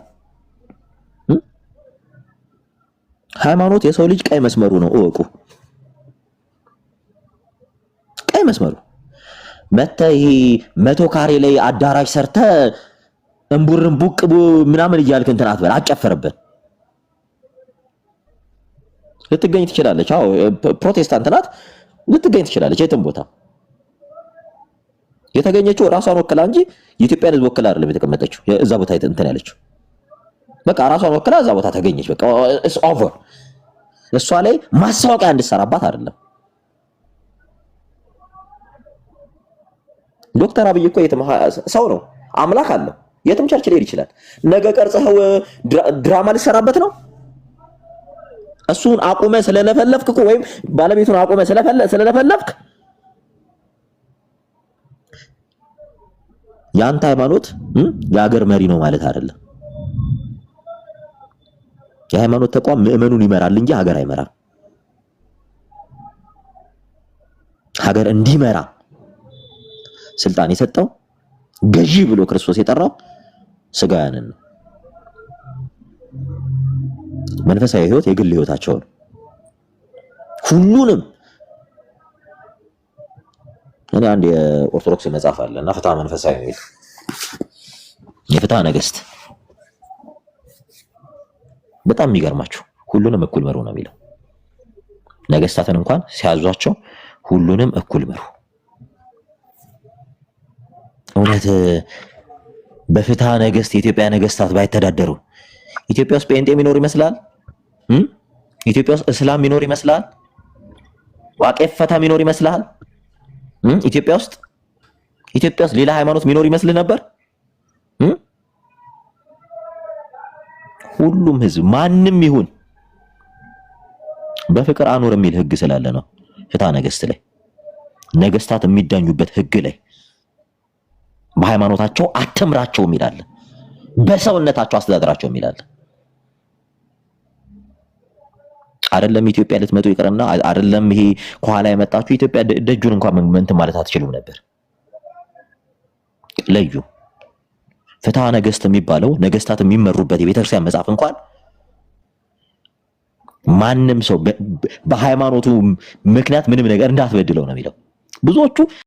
ሃይማኖት የሰው ልጅ ቀይ መስመሩ ነው እወቁ። ቀይ መስመሩ መተህ ይሄ 100 ካሬ ላይ አዳራሽ ሰርተ እንቡርን ቡቅ ምናምን እያልክ እንትን አትበል፣ አጨፈርብን። ልትገኝ ትችላለች። አዎ ፕሮቴስታንት ናት፣ ልትገኝ ትችላለች የትም ቦታ። የተገኘችው ራሷን ወክላ እንጂ የኢትዮጵያን ህዝብ ወክላ አይደለም የተቀመጠችው እዛ ቦታ እንትን ያለችው። በቃ ራሷን ወክላ እዛ ቦታ ተገኘች። በቃ ኢትስ ኦቨር። እሷ ላይ ማስታወቂያ እንድትሰራባት አይደለም። ዶክተር አብይ እኮ የትም ሰው ነው፣ አምላክ አለው። የትም ቸርች ሊሄድ ይችላል። ነገ ቀርጸኸው ድራማ ሊሰራበት ነው። እሱን አቁመ ስለለፈለፍክ እኮ ወይም ባለቤቱን አቁመ ስለለፈለፍክ ያንተ ሃይማኖት የሀገር መሪ ነው ማለት አይደለም። የሃይማኖት ተቋም ምዕመኑን ይመራል እንጂ ሀገር አይመራም። ሀገር እንዲመራ ስልጣን የሰጠው ገዢ ብሎ ክርስቶስ የጠራው ስጋያንን ነው። መንፈሳዊ ህይወት የግል ህይወታቸው ነው። ሁሉንም እኔ አንድ የኦርቶዶክስ መጽሐፍ አለና ፍትሐ መንፈሳዊ ነው የፍትሐ ነገሥት በጣም የሚገርማችሁ ሁሉንም እኩል መሩ ነው የሚለው። ነገስታትን እንኳን ሲያዟቸው ሁሉንም እኩል መሩ። እውነት በፍትሐ ነገሥት የኢትዮጵያ ነገስታት ባይተዳደሩ ኢትዮጵያ ውስጥ ጴንጤ የሚኖር ይመስላል? ኢትዮጵያ ውስጥ እስላም የሚኖር ይመስላል? ዋቄ ፈታ የሚኖር ይመስላል? ኢትዮጵያ ውስጥ ሌላ ሃይማኖት የሚኖር ይመስል ነበር? ሁሉም ህዝብ ማንም ይሁን በፍቅር አኖር የሚል ህግ ስላለ ነው። ፍትሐ ነገሥት ላይ ነገስታት የሚዳኙበት ህግ ላይ በሃይማኖታቸው አትምራቸው ይላል፣ በሰውነታቸው አስተዳድራቸው ይላል። አይደለም ኢትዮጵያ ልትመጡ ይቀርና አይደለም ይሄ ከኋላ የመጣችሁ ኢትዮጵያ ደጁን እንኳን እንትን ማለት አትችሉም ነበር። ለዩ ፍትሐ ነገሥት የሚባለው ነገስታት የሚመሩበት የቤተክርስቲያን መጽሐፍ እንኳን ማንም ሰው በሃይማኖቱ ምክንያት ምንም ነገር እንዳትበድለው ነው የሚለው። ብዙዎቹ